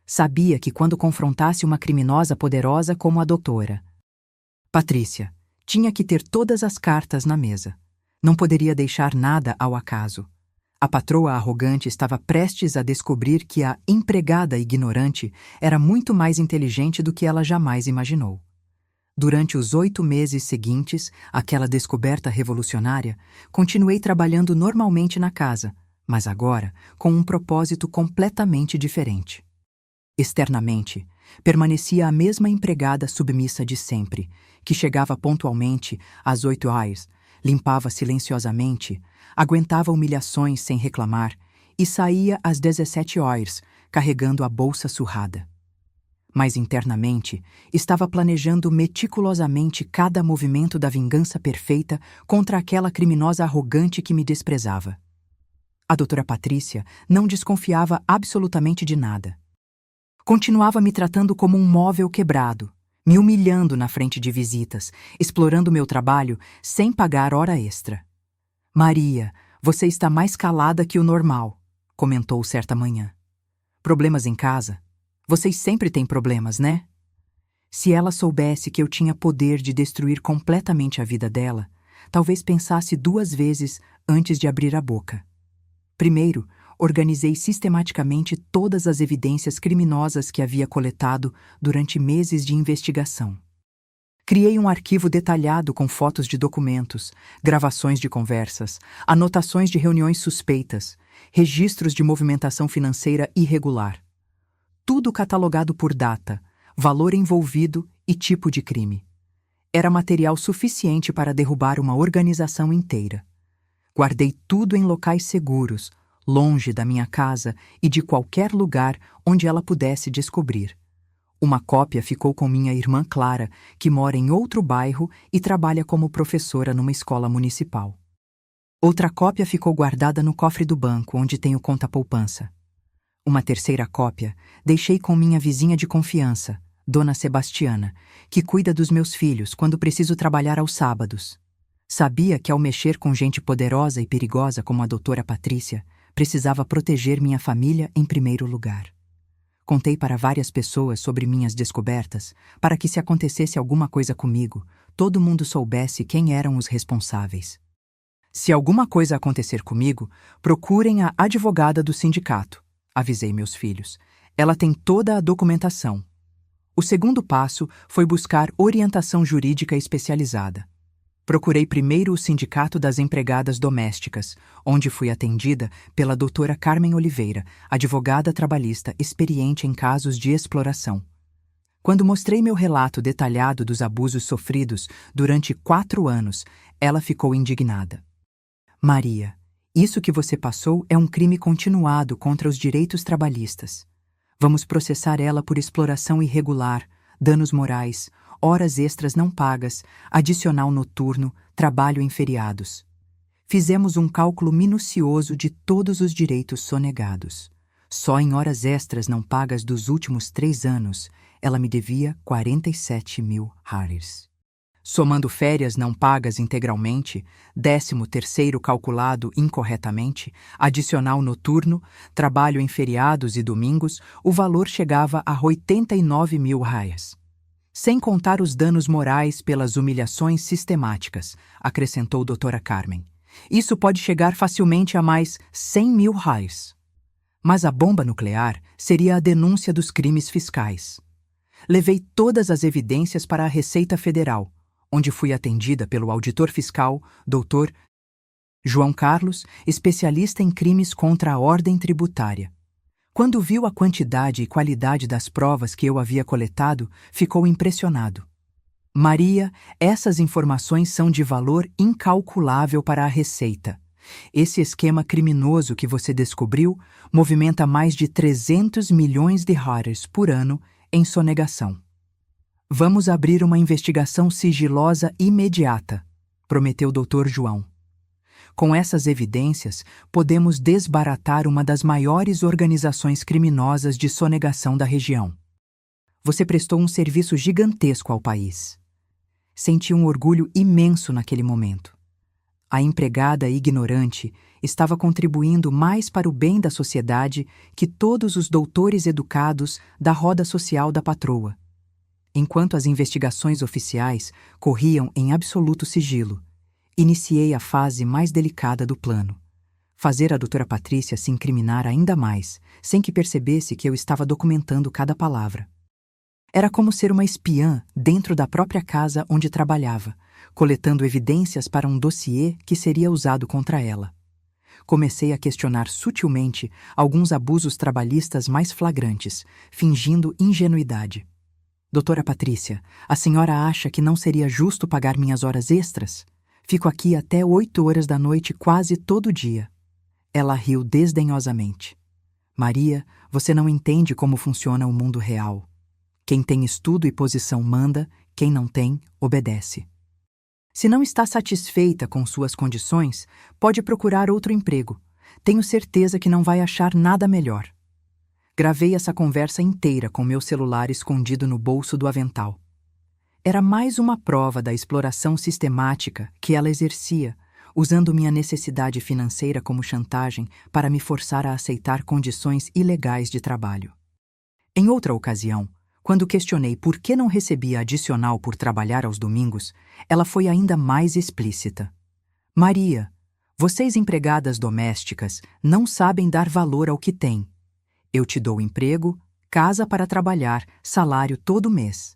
Sabia que quando confrontasse uma criminosa poderosa como a doutora Patrícia, tinha que ter todas as cartas na mesa. Não poderia deixar nada ao acaso. A patroa arrogante estava prestes a descobrir que a empregada ignorante era muito mais inteligente do que ela jamais imaginou. Durante os 8 meses seguintes àquela descoberta revolucionária, continuei trabalhando normalmente na casa, mas agora com um propósito completamente diferente. Externamente, permanecia a mesma empregada submissa de sempre, que chegava pontualmente às 8 horas, limpava silenciosamente, aguentava humilhações sem reclamar e saía às 17 horas, carregando a bolsa surrada. Mas internamente, estava planejando meticulosamente cada movimento da vingança perfeita contra aquela criminosa arrogante que me desprezava. A doutora Patrícia não desconfiava absolutamente de nada. Continuava me tratando como um móvel quebrado, me humilhando na frente de visitas, explorando meu trabalho sem pagar hora extra. Maria, você está mais calada que o normal, comentou certa manhã. Problemas em casa? Vocês sempre têm problemas, né? Se ela soubesse que eu tinha poder de destruir completamente a vida dela, talvez pensasse 2 vezes antes de abrir a boca. Primeiro, organizei sistematicamente todas as evidências criminosas que havia coletado durante meses de investigação. Criei um arquivo detalhado com fotos de documentos, gravações de conversas, anotações de reuniões suspeitas, registros de movimentação financeira irregular. Tudo catalogado por data, valor envolvido e tipo de crime. Era material suficiente para derrubar uma organização inteira. Guardei tudo em locais seguros, longe da minha casa e de qualquer lugar onde ela pudesse descobrir. Uma cópia ficou com minha irmã Clara, que mora em outro bairro e trabalha como professora numa escola municipal. Outra cópia ficou guardada no cofre do banco, onde tenho conta-poupança. Uma terceira cópia deixei com minha vizinha de confiança, Dona Sebastiana, que cuida dos meus filhos quando preciso trabalhar aos sábados. Sabia que ao mexer com gente poderosa e perigosa como a doutora Patrícia, precisava proteger minha família em primeiro lugar. Contei para várias pessoas sobre minhas descobertas, para que se acontecesse alguma coisa comigo, todo mundo soubesse quem eram os responsáveis. Se alguma coisa acontecer comigo, procurem a advogada do sindicato, avisei meus filhos. Ela tem toda a documentação. O segundo passo foi buscar orientação jurídica especializada. Procurei primeiro o Sindicato das Empregadas Domésticas, onde fui atendida pela doutora Carmen Oliveira, advogada trabalhista experiente em casos de exploração. Quando mostrei meu relato detalhado dos abusos sofridos durante 4 anos, ela ficou indignada. Maria, isso que você passou é um crime continuado contra os direitos trabalhistas. Vamos processar ela por exploração irregular, danos morais, horas extras não pagas, adicional noturno, trabalho em feriados. Fizemos um cálculo minucioso de todos os direitos sonegados. Só em horas extras não pagas dos últimos 3 anos, ela me devia 47.000 hares. Somando férias não pagas integralmente, 13º calculado incorretamente, adicional noturno, trabalho em feriados e domingos, o valor chegava a 89.000 hares. Sem contar os danos morais pelas humilhações sistemáticas, acrescentou doutora Carmen. Isso pode chegar facilmente a mais 100.000 hares. Mas a bomba nuclear seria a denúncia dos crimes fiscais. Levei todas as evidências para a Receita Federal, onde fui atendida pelo auditor fiscal, Dr. João Carlos, especialista em crimes contra a ordem tributária. Quando viu a quantidade e qualidade das provas que eu havia coletado, ficou impressionado. Maria, essas informações são de valor incalculável para a Receita. Esse esquema criminoso que você descobriu movimenta mais de 300 milhões de hares por ano em sonegação. Vamos abrir uma investigação sigilosa imediata, prometeu o Dr. João. Com essas evidências, podemos desbaratar uma das maiores organizações criminosas de sonegação da região. Você prestou um serviço gigantesco ao país. Senti um orgulho imenso naquele momento. A empregada ignorante estava contribuindo mais para o bem da sociedade que todos os doutores educados da roda social da patroa. Enquanto as investigações oficiais corriam em absoluto sigilo, iniciei a fase mais delicada do plano. Fazer a doutora Patrícia se incriminar ainda mais, sem que percebesse que eu estava documentando cada palavra. Era como ser uma espiã dentro da própria casa onde trabalhava, coletando evidências para um dossiê que seria usado contra ela. Comecei a questionar sutilmente alguns abusos trabalhistas mais flagrantes, fingindo ingenuidade. Doutora Patrícia, a senhora acha que não seria justo pagar minhas horas extras? Fico aqui até 8 horas da noite quase todo dia. Ela riu desdenhosamente. Maria, você não entende como funciona o mundo real. Quem tem estudo e posição manda, quem não tem, obedece. Se não está satisfeita com suas condições, pode procurar outro emprego. Tenho certeza que não vai achar nada melhor. Gravei essa conversa inteira com meu celular escondido no bolso do avental. Era mais uma prova da exploração sistemática que ela exercia, usando minha necessidade financeira como chantagem para me forçar a aceitar condições ilegais de trabalho. Em outra ocasião, quando questionei por que não recebia adicional por trabalhar aos domingos, ela foi ainda mais explícita. Maria, vocês empregadas domésticas não sabem dar valor ao que têm. Eu te dou emprego, casa para trabalhar, salário todo mês.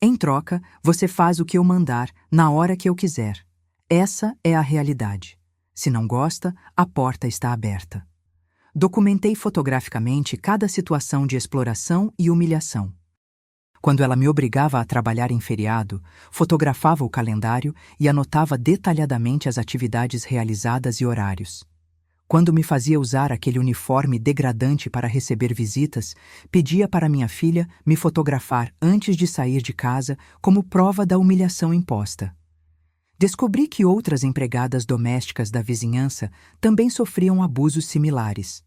Em troca, você faz o que eu mandar, na hora que eu quiser. Essa é a realidade. Se não gosta, a porta está aberta. Documentei fotograficamente cada situação de exploração e humilhação. Quando ela me obrigava a trabalhar em feriado, fotografava o calendário e anotava detalhadamente as atividades realizadas e horários. Quando me fazia usar aquele uniforme degradante para receber visitas, pedia para minha filha me fotografar antes de sair de casa como prova da humilhação imposta. Descobri que outras empregadas domésticas da vizinhança também sofriam abusos similares.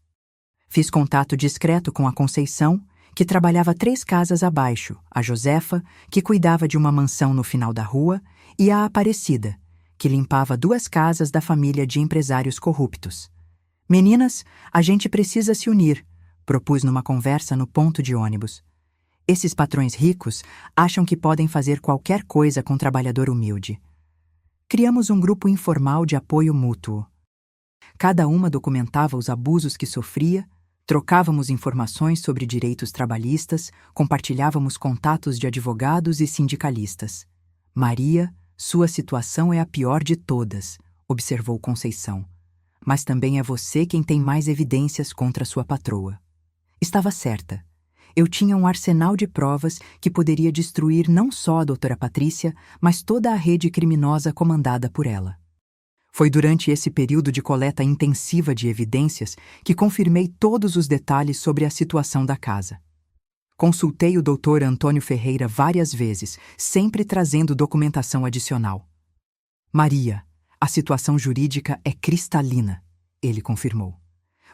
Fiz contato discreto com a Conceição, que trabalhava 3 casas abaixo, a Josefa, que cuidava de uma mansão no final da rua, e a Aparecida, que limpava 2 casas da família de empresários corruptos. Meninas, a gente precisa se unir, propus numa conversa no ponto de ônibus. Esses patrões ricos acham que podem fazer qualquer coisa com trabalhador humilde. Criamos um grupo informal de apoio mútuo. Cada uma documentava os abusos que sofria, trocávamos informações sobre direitos trabalhistas, compartilhávamos contatos de advogados e sindicalistas. Maria, sua situação é a pior de todas, observou Conceição. Mas também é você quem tem mais evidências contra sua patroa. Estava certa. Eu tinha um arsenal de provas que poderia destruir não só a doutora Patrícia, mas toda a rede criminosa comandada por ela. Foi durante esse período de coleta intensiva de evidências que confirmei todos os detalhes sobre a situação da casa. Consultei o Dr. Antônio Ferreira várias vezes, sempre trazendo documentação adicional. Maria, a situação jurídica é cristalina, ele confirmou.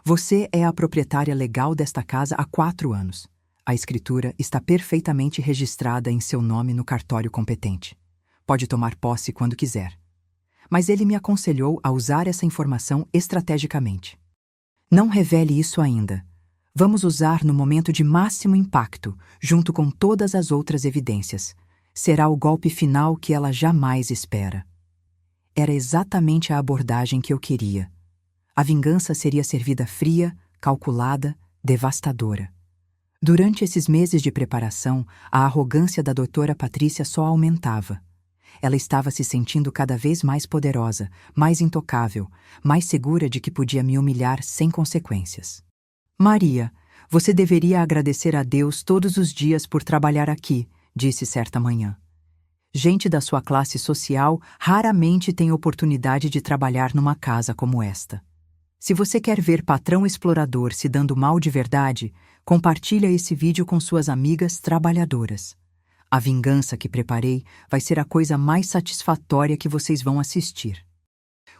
Você é a proprietária legal desta casa há 4 anos. A escritura está perfeitamente registrada em seu nome no cartório competente. Pode tomar posse quando quiser. Mas ele me aconselhou a usar essa informação estrategicamente. Não revele isso ainda. Vamos usar no momento de máximo impacto, junto com todas as outras evidências. Será o golpe final que ela jamais espera. Era exatamente a abordagem que eu queria. A vingança seria servida fria, calculada, devastadora. Durante esses meses de preparação, a arrogância da doutora Patrícia só aumentava. Ela estava se sentindo cada vez mais poderosa, mais intocável, mais segura de que podia me humilhar sem consequências. Maria, você deveria agradecer a Deus todos os dias por trabalhar aqui, disse certa manhã. Gente da sua classe social raramente tem oportunidade de trabalhar numa casa como esta. Se você quer ver patrão explorador se dando mal de verdade, compartilha esse vídeo com suas amigas trabalhadoras. A vingança que preparei vai ser a coisa mais satisfatória que vocês vão assistir.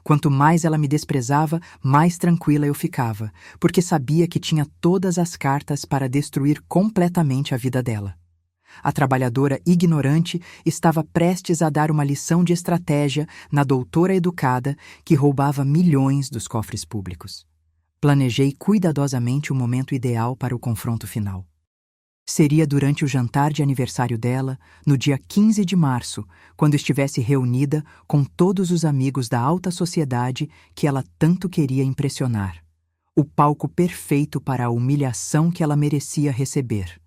Quanto mais ela me desprezava, mais tranquila eu ficava, porque sabia que tinha todas as cartas para destruir completamente a vida dela. A trabalhadora ignorante estava prestes a dar uma lição de estratégia na doutora educada que roubava milhões dos cofres públicos. Planejei cuidadosamente o momento ideal para o confronto final. Seria durante o jantar de aniversário dela, no dia 15 de março, quando estivesse reunida com todos os amigos da alta sociedade que ela tanto queria impressionar. O palco perfeito para a humilhação que ela merecia receber.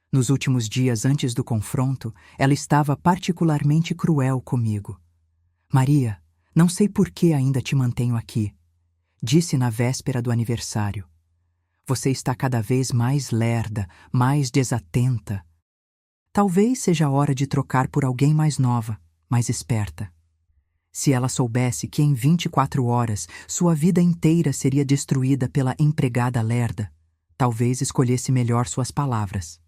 Nos últimos dias antes do confronto, ela estava particularmente cruel comigo. Maria, não sei por que ainda te mantenho aqui, disse na véspera do aniversário. Você está cada vez mais lerda, mais desatenta. Talvez seja a hora de trocar por alguém mais nova, mais esperta. Se ela soubesse que em 24 horas sua vida inteira seria destruída pela empregada lerda, talvez escolhesse melhor suas palavras.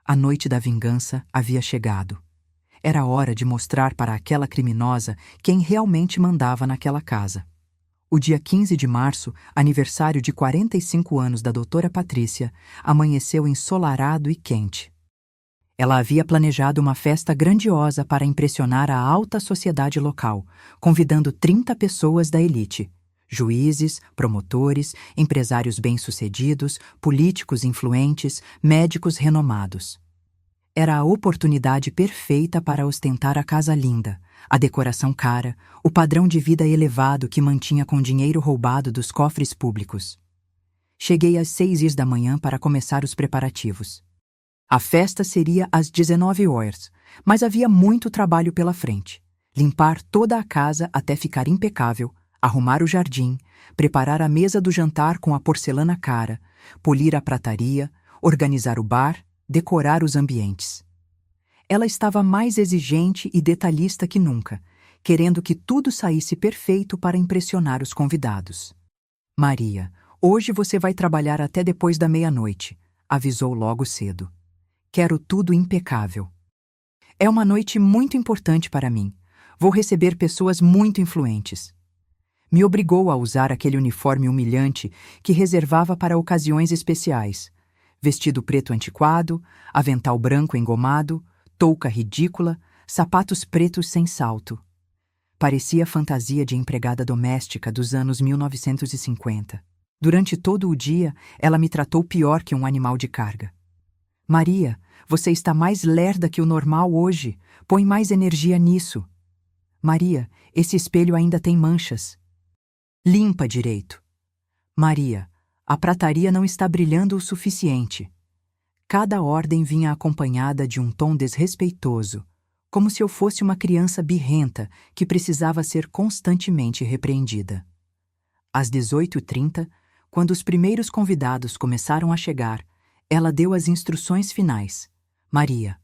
A noite da vingança havia chegado. Era hora de mostrar para aquela criminosa quem realmente mandava naquela casa. O dia 15 de março, aniversário de 45 anos da doutora Patrícia, amanheceu ensolarado e quente. Ela havia planejado uma festa grandiosa para impressionar a alta sociedade local, convidando 30 pessoas da elite, juízes, promotores, empresários bem-sucedidos, políticos influentes, médicos renomados. Era a oportunidade perfeita para ostentar a casa linda, a decoração cara, o padrão de vida elevado que mantinha com dinheiro roubado dos cofres públicos. Cheguei às 6 da manhã para começar os preparativos. A festa seria às 19 horas, mas havia muito trabalho pela frente. Limpar toda a casa até ficar impecável, arrumar o jardim, preparar a mesa do jantar com a porcelana cara, polir a prataria, organizar o bar, decorar os ambientes. Ela estava mais exigente e detalhista que nunca, querendo que tudo saísse perfeito para impressionar os convidados. Maria, hoje você vai trabalhar até depois da meia-noite, avisou logo cedo. Quero tudo impecável. É uma noite muito importante para mim. Vou receber pessoas muito influentes. Me obrigou a usar aquele uniforme humilhante que reservava para ocasiões especiais. Vestido preto antiquado, avental branco engomado, touca ridícula, sapatos pretos sem salto. Parecia fantasia de empregada doméstica dos anos 1950. Durante todo o dia, ela me tratou pior que um animal de carga. Maria, você está mais lerda que o normal hoje. Põe mais energia nisso. Maria, esse espelho ainda tem manchas. Limpa direito. Maria, a prataria não está brilhando o suficiente. Cada ordem vinha acompanhada de um tom desrespeitoso, como se eu fosse uma criança birrenta que precisava ser constantemente repreendida. Às 18h30, quando os primeiros convidados começaram a chegar, ela deu as instruções finais. Maria,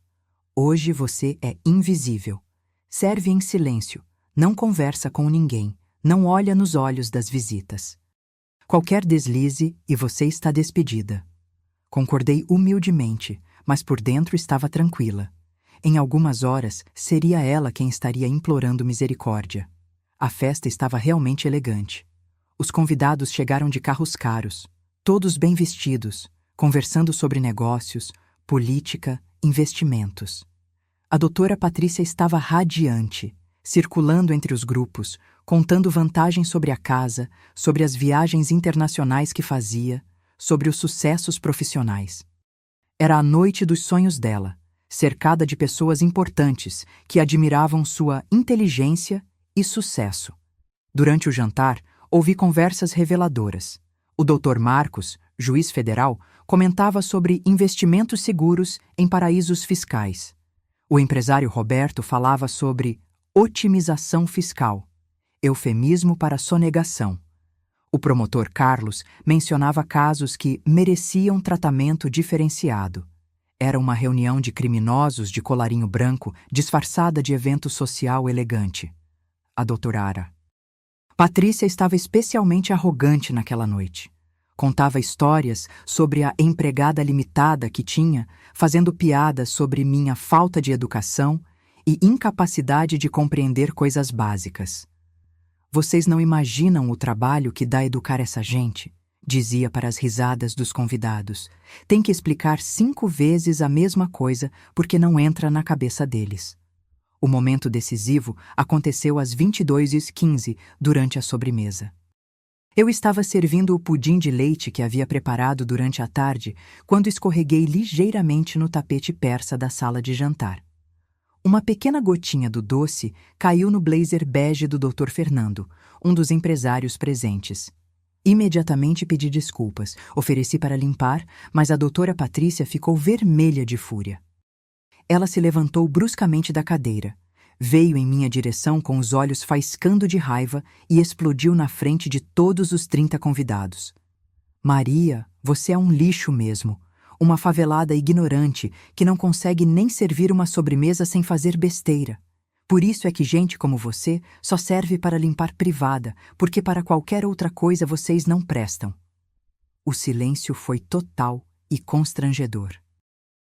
hoje você é invisível. Serve em silêncio, não conversa com ninguém, não olha nos olhos das visitas. Qualquer deslize e você está despedida. Concordei humildemente, mas por dentro estava tranquila. Em algumas horas, seria ela quem estaria implorando misericórdia. A festa estava realmente elegante. Os convidados chegaram de carros caros, todos bem vestidos, conversando sobre negócios, política, investimentos. A doutora Patrícia estava radiante, circulando entre os grupos, contando vantagens sobre a casa, sobre as viagens internacionais que fazia, sobre os sucessos profissionais. Era a noite dos sonhos dela, cercada de pessoas importantes que admiravam sua inteligência e sucesso. Durante o jantar, ouvi conversas reveladoras. O Dr. Marcos, juiz federal, comentava sobre investimentos seguros em paraísos fiscais. O empresário Roberto falava sobre otimização fiscal, eufemismo para sonegação. O promotor Carlos mencionava casos que mereciam tratamento diferenciado. Era uma reunião de criminosos de colarinho branco disfarçada de evento social elegante. A doutorara Patrícia estava especialmente arrogante naquela noite. Contava histórias sobre a empregada limitada que tinha, fazendo piadas sobre minha falta de educação e incapacidade de compreender coisas básicas. Vocês não imaginam o trabalho que dá educar essa gente, dizia para as risadas dos convidados. Tem que explicar 5 vezes a mesma coisa porque não entra na cabeça deles. O momento decisivo aconteceu às 22h15, durante a sobremesa. Eu estava servindo o pudim de leite que havia preparado durante a tarde quando escorreguei ligeiramente no tapete persa da sala de jantar. Uma pequena gotinha do doce caiu no blazer bege do Dr. Fernando, um dos empresários presentes. Imediatamente pedi desculpas, ofereci para limpar, mas a doutora Patrícia ficou vermelha de fúria. Ela se levantou bruscamente da cadeira, veio em minha direção com os olhos faiscando de raiva e explodiu na frente de todos os 30 convidados. Maria, você é um lixo mesmo. Uma favelada ignorante que não consegue nem servir uma sobremesa sem fazer besteira. Por isso é que gente como você só serve para limpar privada, porque para qualquer outra coisa vocês não prestam. O silêncio foi total e constrangedor.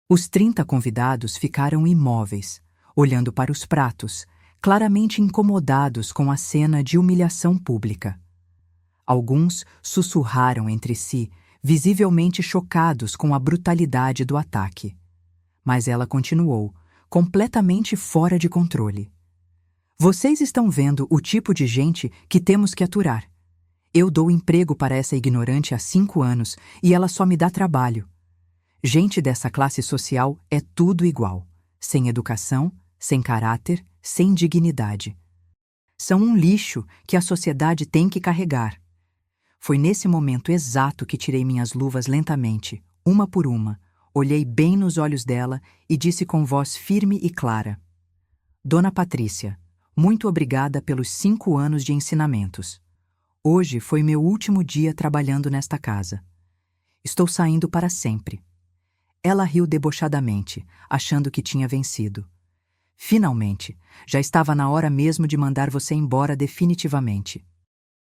Os 30 convidados ficaram imóveis, olhando para os pratos, claramente incomodados com a cena de humilhação pública. Alguns sussurraram entre si, visivelmente chocados com a brutalidade do ataque. Mas ela continuou, completamente fora de controle. Vocês estão vendo o tipo de gente que temos que aturar. Eu dou emprego para essa ignorante há 5 anos e ela só me dá trabalho. Gente dessa classe social é tudo igual, sem educação, sem caráter, sem dignidade. São um lixo que a sociedade tem que carregar. Foi nesse momento exato que tirei minhas luvas lentamente, uma por uma, olhei bem nos olhos dela e disse com voz firme e clara: Dona Patrícia, muito obrigada pelos 5 anos de ensinamentos. Hoje foi meu último dia trabalhando nesta casa. Estou saindo para sempre. Ela riu debochadamente, achando que tinha vencido. Finalmente, já estava na hora mesmo de mandar você embora definitivamente.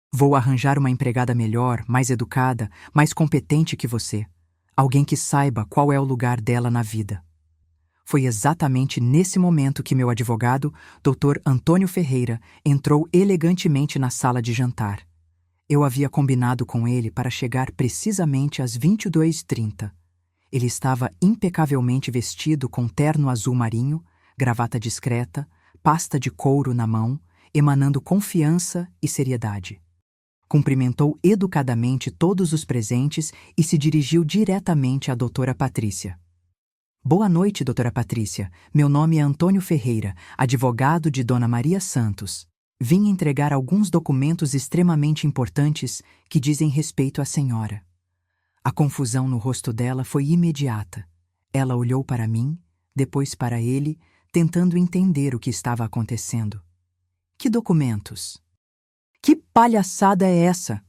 Vou arranjar uma empregada melhor, mais educada, mais competente que você. Alguém que saiba qual é o lugar dela na vida. Foi exatamente nesse momento que meu advogado, Dr. Antônio Ferreira, entrou elegantemente na sala de jantar. Eu havia combinado com ele para chegar precisamente às 22h30. Ele estava impecavelmente vestido com terno azul marinho, gravata discreta, pasta de couro na mão, emanando confiança e seriedade. Cumprimentou educadamente todos os presentes e se dirigiu diretamente à doutora Patrícia. Boa noite, doutora Patrícia. Meu nome é Antônio Ferreira, advogado de Dona Maria Santos. Vim entregar alguns documentos extremamente importantes que dizem respeito à senhora. A confusão no rosto dela foi imediata. Ela olhou para mim, depois para ele, tentando entender o que estava acontecendo. Que documentos? Que palhaçada é essa?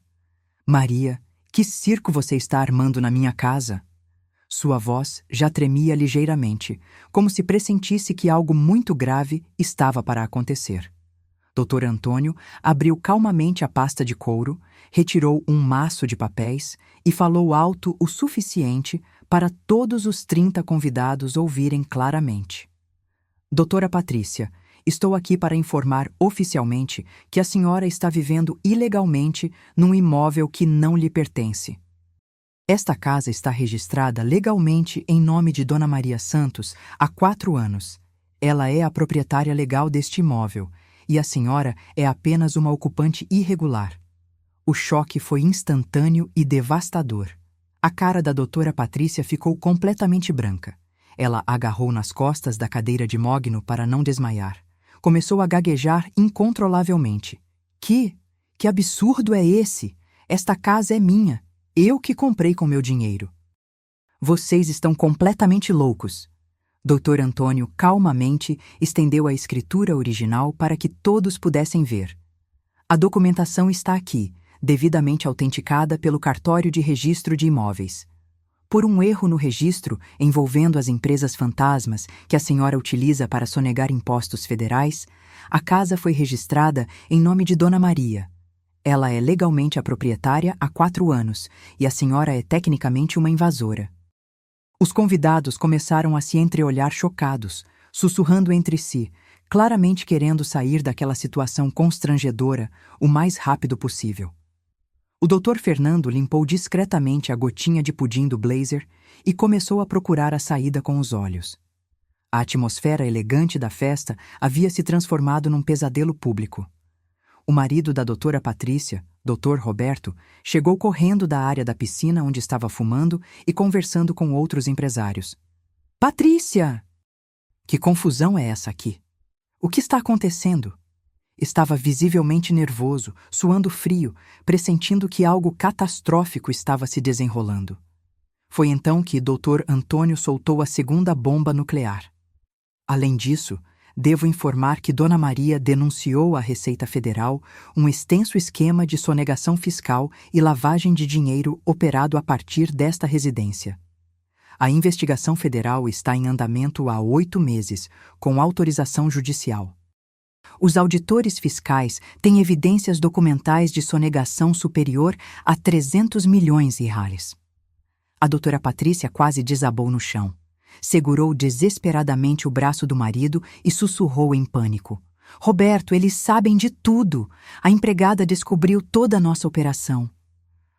Maria, que circo você está armando na minha casa? Sua voz já tremia ligeiramente, como se pressentisse que algo muito grave estava para acontecer. Dr. Antônio abriu calmamente a pasta de couro, retirou um maço de papéis e falou alto o suficiente para todos os 30 convidados ouvirem claramente. Doutora Patrícia, estou aqui para informar oficialmente que a senhora está vivendo ilegalmente num imóvel que não lhe pertence. Esta casa está registrada legalmente em nome de Dona Maria Santos há 4 anos. Ela é a proprietária legal deste imóvel e a senhora é apenas uma ocupante irregular. O choque foi instantâneo e devastador. A cara da doutora Patrícia ficou completamente branca. Ela agarrou nas costas da cadeira de mogno para não desmaiar. Começou a gaguejar incontrolavelmente. Que absurdo é esse? Esta casa é minha. Eu que comprei com meu dinheiro. Vocês estão completamente loucos. Dr. Antônio calmamente estendeu a escritura original para que todos pudessem ver. A documentação está aqui, devidamente autenticada pelo Cartório de Registro de Imóveis. Por um erro no registro envolvendo as empresas fantasmas que a senhora utiliza para sonegar impostos federais, a casa foi registrada em nome de Dona Maria. Ela é legalmente a proprietária há 4 anos e a senhora é tecnicamente uma invasora. Os convidados começaram a se entreolhar chocados, sussurrando entre si, claramente querendo sair daquela situação constrangedora o mais rápido possível. O Dr. Fernando limpou discretamente a gotinha de pudim do blazer e começou a procurar a saída com os olhos. A atmosfera elegante da festa havia se transformado num pesadelo público. O marido da doutora Patrícia, Dr. Roberto, chegou correndo da área da piscina onde estava fumando e conversando com outros empresários. Patrícia! Que confusão é essa aqui? O que está acontecendo? Estava visivelmente nervoso, suando frio, pressentindo que algo catastrófico estava se desenrolando. Foi então que Dr. Antônio soltou a segunda bomba nuclear. Além disso, devo informar que Dona Maria denunciou à Receita Federal um extenso esquema de sonegação fiscal e lavagem de dinheiro operado a partir desta residência. A investigação federal está em andamento há 8 meses, com autorização judicial. Os auditores fiscais têm evidências documentais de sonegação superior a 300 milhões de reais. A doutora Patrícia quase desabou no chão. Segurou desesperadamente o braço do marido e sussurrou em pânico. Roberto, eles sabem de tudo. A empregada descobriu toda a nossa operação.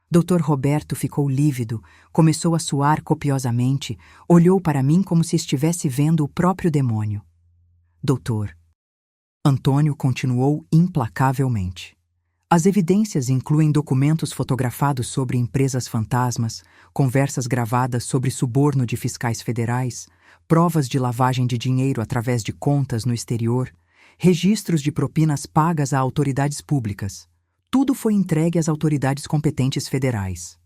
Dr. Roberto ficou lívido, começou a suar copiosamente, olhou para mim como se estivesse vendo o próprio demônio. Doutor. Antônio continuou implacavelmente. As evidências incluem documentos fotografados sobre empresas fantasmas, conversas gravadas sobre suborno de fiscais federais, provas de lavagem de dinheiro através de contas no exterior, registros de propinas pagas a autoridades públicas. Tudo foi entregue às autoridades competentes federais.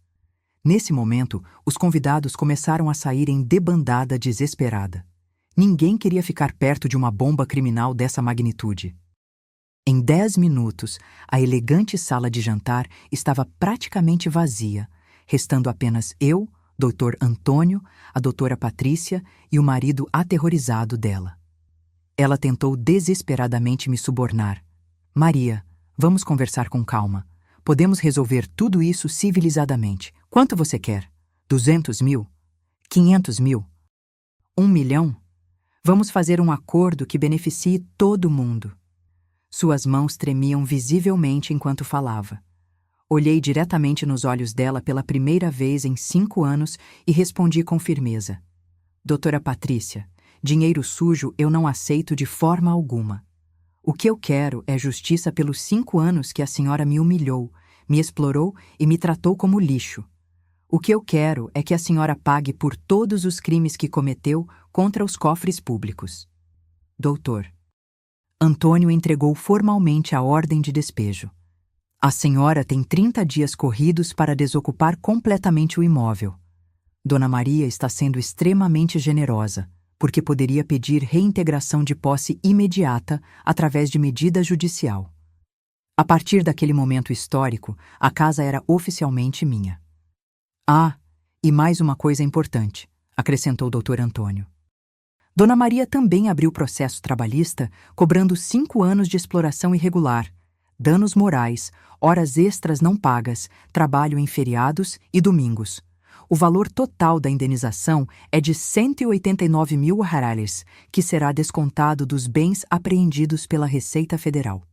Nesse momento, os convidados começaram a sair em debandada desesperada. Ninguém queria ficar perto de uma bomba criminal dessa magnitude. Em 10 minutos, a elegante sala de jantar estava praticamente vazia, restando apenas eu, Dr. Antônio, a doutora Patrícia e o marido aterrorizado dela. Ela tentou desesperadamente me subornar. Maria, vamos conversar com calma. Podemos resolver tudo isso civilizadamente. Quanto você quer? 200 mil? 500 mil? 1 milhão? Vamos fazer um acordo que beneficie todo mundo. Suas mãos tremiam visivelmente enquanto falava. Olhei diretamente nos olhos dela pela primeira vez em 5 anos e respondi com firmeza. Doutora Patrícia, dinheiro sujo eu não aceito de forma alguma. O que eu quero é justiça pelos 5 anos que a senhora me humilhou, me explorou e me tratou como lixo. O que eu quero é que a senhora pague por todos os crimes que cometeu contra os cofres públicos. Doutor. Antônio entregou formalmente a ordem de despejo. A senhora tem 30 dias corridos para desocupar completamente o imóvel. Dona Maria está sendo extremamente generosa, porque poderia pedir reintegração de posse imediata através de medida judicial. A partir daquele momento histórico, a casa era oficialmente minha. Ah, e mais uma coisa importante, acrescentou o Dr. Antônio. Dona Maria também abriu processo trabalhista, cobrando 5 anos de exploração irregular, danos morais, horas extras não pagas, trabalho em feriados e domingos. O valor total da indenização é de 189 mil reais, que será descontado dos bens apreendidos pela Receita Federal.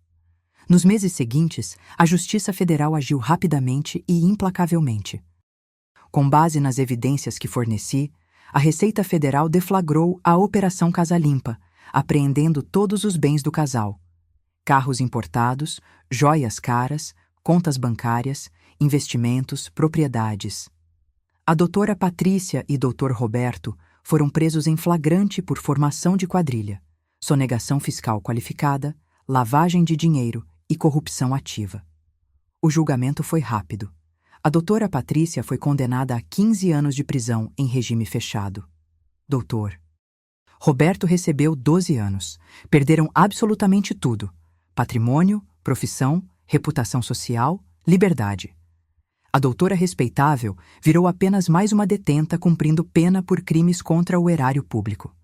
Nos meses seguintes, a Justiça Federal agiu rapidamente e implacavelmente. Com base nas evidências que forneci, a Receita Federal deflagrou a Operação Casa Limpa, apreendendo todos os bens do casal: carros importados, joias caras, contas bancárias, investimentos, propriedades. A doutora Patrícia e doutor Roberto foram presos em flagrante por formação de quadrilha, sonegação fiscal qualificada, lavagem de dinheiro e corrupção ativa. O julgamento foi rápido. A doutora Patrícia foi condenada a 15 anos de prisão em regime fechado. Doutor. Roberto recebeu 12 anos. Perderam absolutamente tudo: patrimônio, profissão, reputação social, liberdade. A doutora respeitável virou apenas mais uma detenta cumprindo pena por crimes contra o erário público.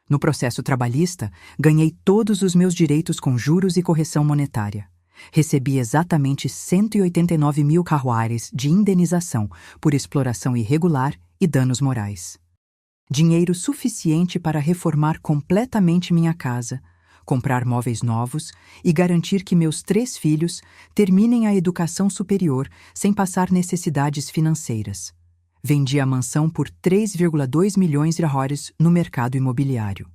No processo trabalhista, ganhei todos os meus direitos com juros e correção monetária. Recebi exatamente 189 mil reais de indenização por exploração irregular e danos morais. Dinheiro suficiente para reformar completamente minha casa, comprar móveis novos e garantir que meus 3 filhos terminem a educação superior sem passar necessidades financeiras. Vendi a mansão por 3,2 milhões de reais no mercado imobiliário.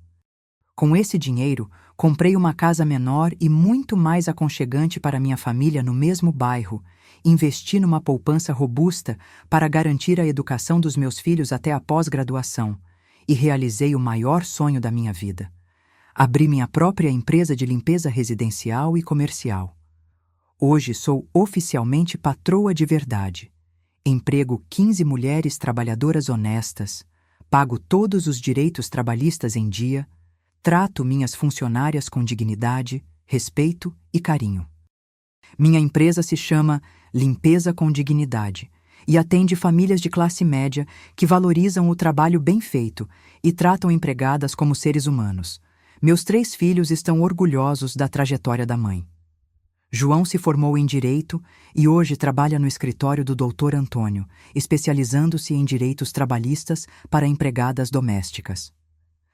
Com esse dinheiro, comprei uma casa menor e muito mais aconchegante para minha família no mesmo bairro, investi numa poupança robusta para garantir a educação dos meus filhos até a pós-graduação e realizei o maior sonho da minha vida: abri minha própria empresa de limpeza residencial e comercial. Hoje sou oficialmente patroa de verdade. Emprego 15 mulheres trabalhadoras honestas, pago todos os direitos trabalhistas em dia, trato minhas funcionárias com dignidade, respeito e carinho. Minha empresa se chama Limpeza com Dignidade e atende famílias de classe média que valorizam o trabalho bem feito e tratam empregadas como seres humanos. Meus 3 filhos estão orgulhosos da trajetória da mãe. João se formou em Direito e hoje trabalha no escritório do Dr. Antônio, especializando-se em direitos trabalhistas para empregadas domésticas.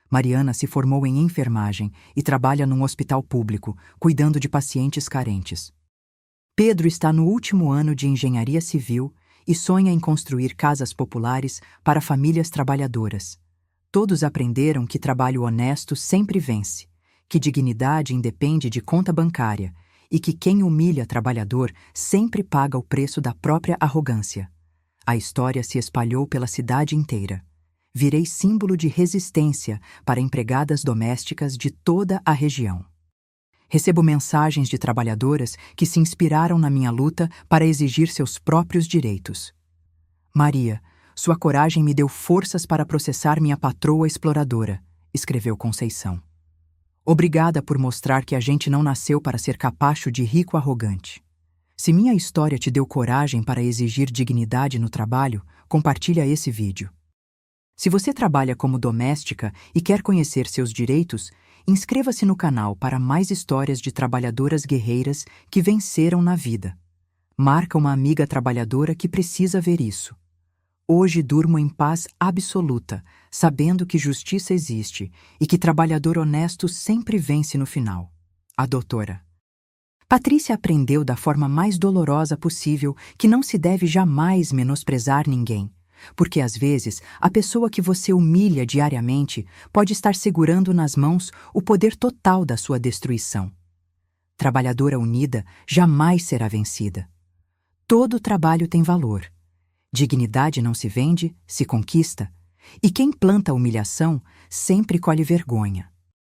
Mariana se formou em enfermagem e trabalha num hospital público, cuidando de pacientes carentes. Pedro está no último ano de engenharia civil e sonha em construir casas populares para famílias trabalhadoras. Todos aprenderam que trabalho honesto sempre vence, que dignidade independe de conta bancária e que quem humilha trabalhador sempre paga o preço da própria arrogância. A história se espalhou pela cidade inteira. Virei símbolo de resistência para empregadas domésticas de toda a região. Recebo mensagens de trabalhadoras que se inspiraram na minha luta para exigir seus próprios direitos. Maria, sua coragem me deu forças para processar minha patroa exploradora, escreveu Conceição. Obrigada por mostrar que a gente não nasceu para ser capacho de rico arrogante. Se minha história te deu coragem para exigir dignidade no trabalho, compartilha esse vídeo. Se você trabalha como doméstica e quer conhecer seus direitos, inscreva-se no canal para mais histórias de trabalhadoras guerreiras que venceram na vida. Marca uma amiga trabalhadora que precisa ver isso. Hoje durmo em paz absoluta, sabendo que justiça existe e que trabalhador honesto sempre vence no final. A doutora Patrícia aprendeu da forma mais dolorosa possível que não se deve jamais menosprezar ninguém, porque às vezes a pessoa que você humilha diariamente pode estar segurando nas mãos o poder total da sua destruição. Trabalhadora unida jamais será vencida. Todo trabalho tem valor. Dignidade não se vende, se conquista, e quem planta humilhação sempre colhe vergonha.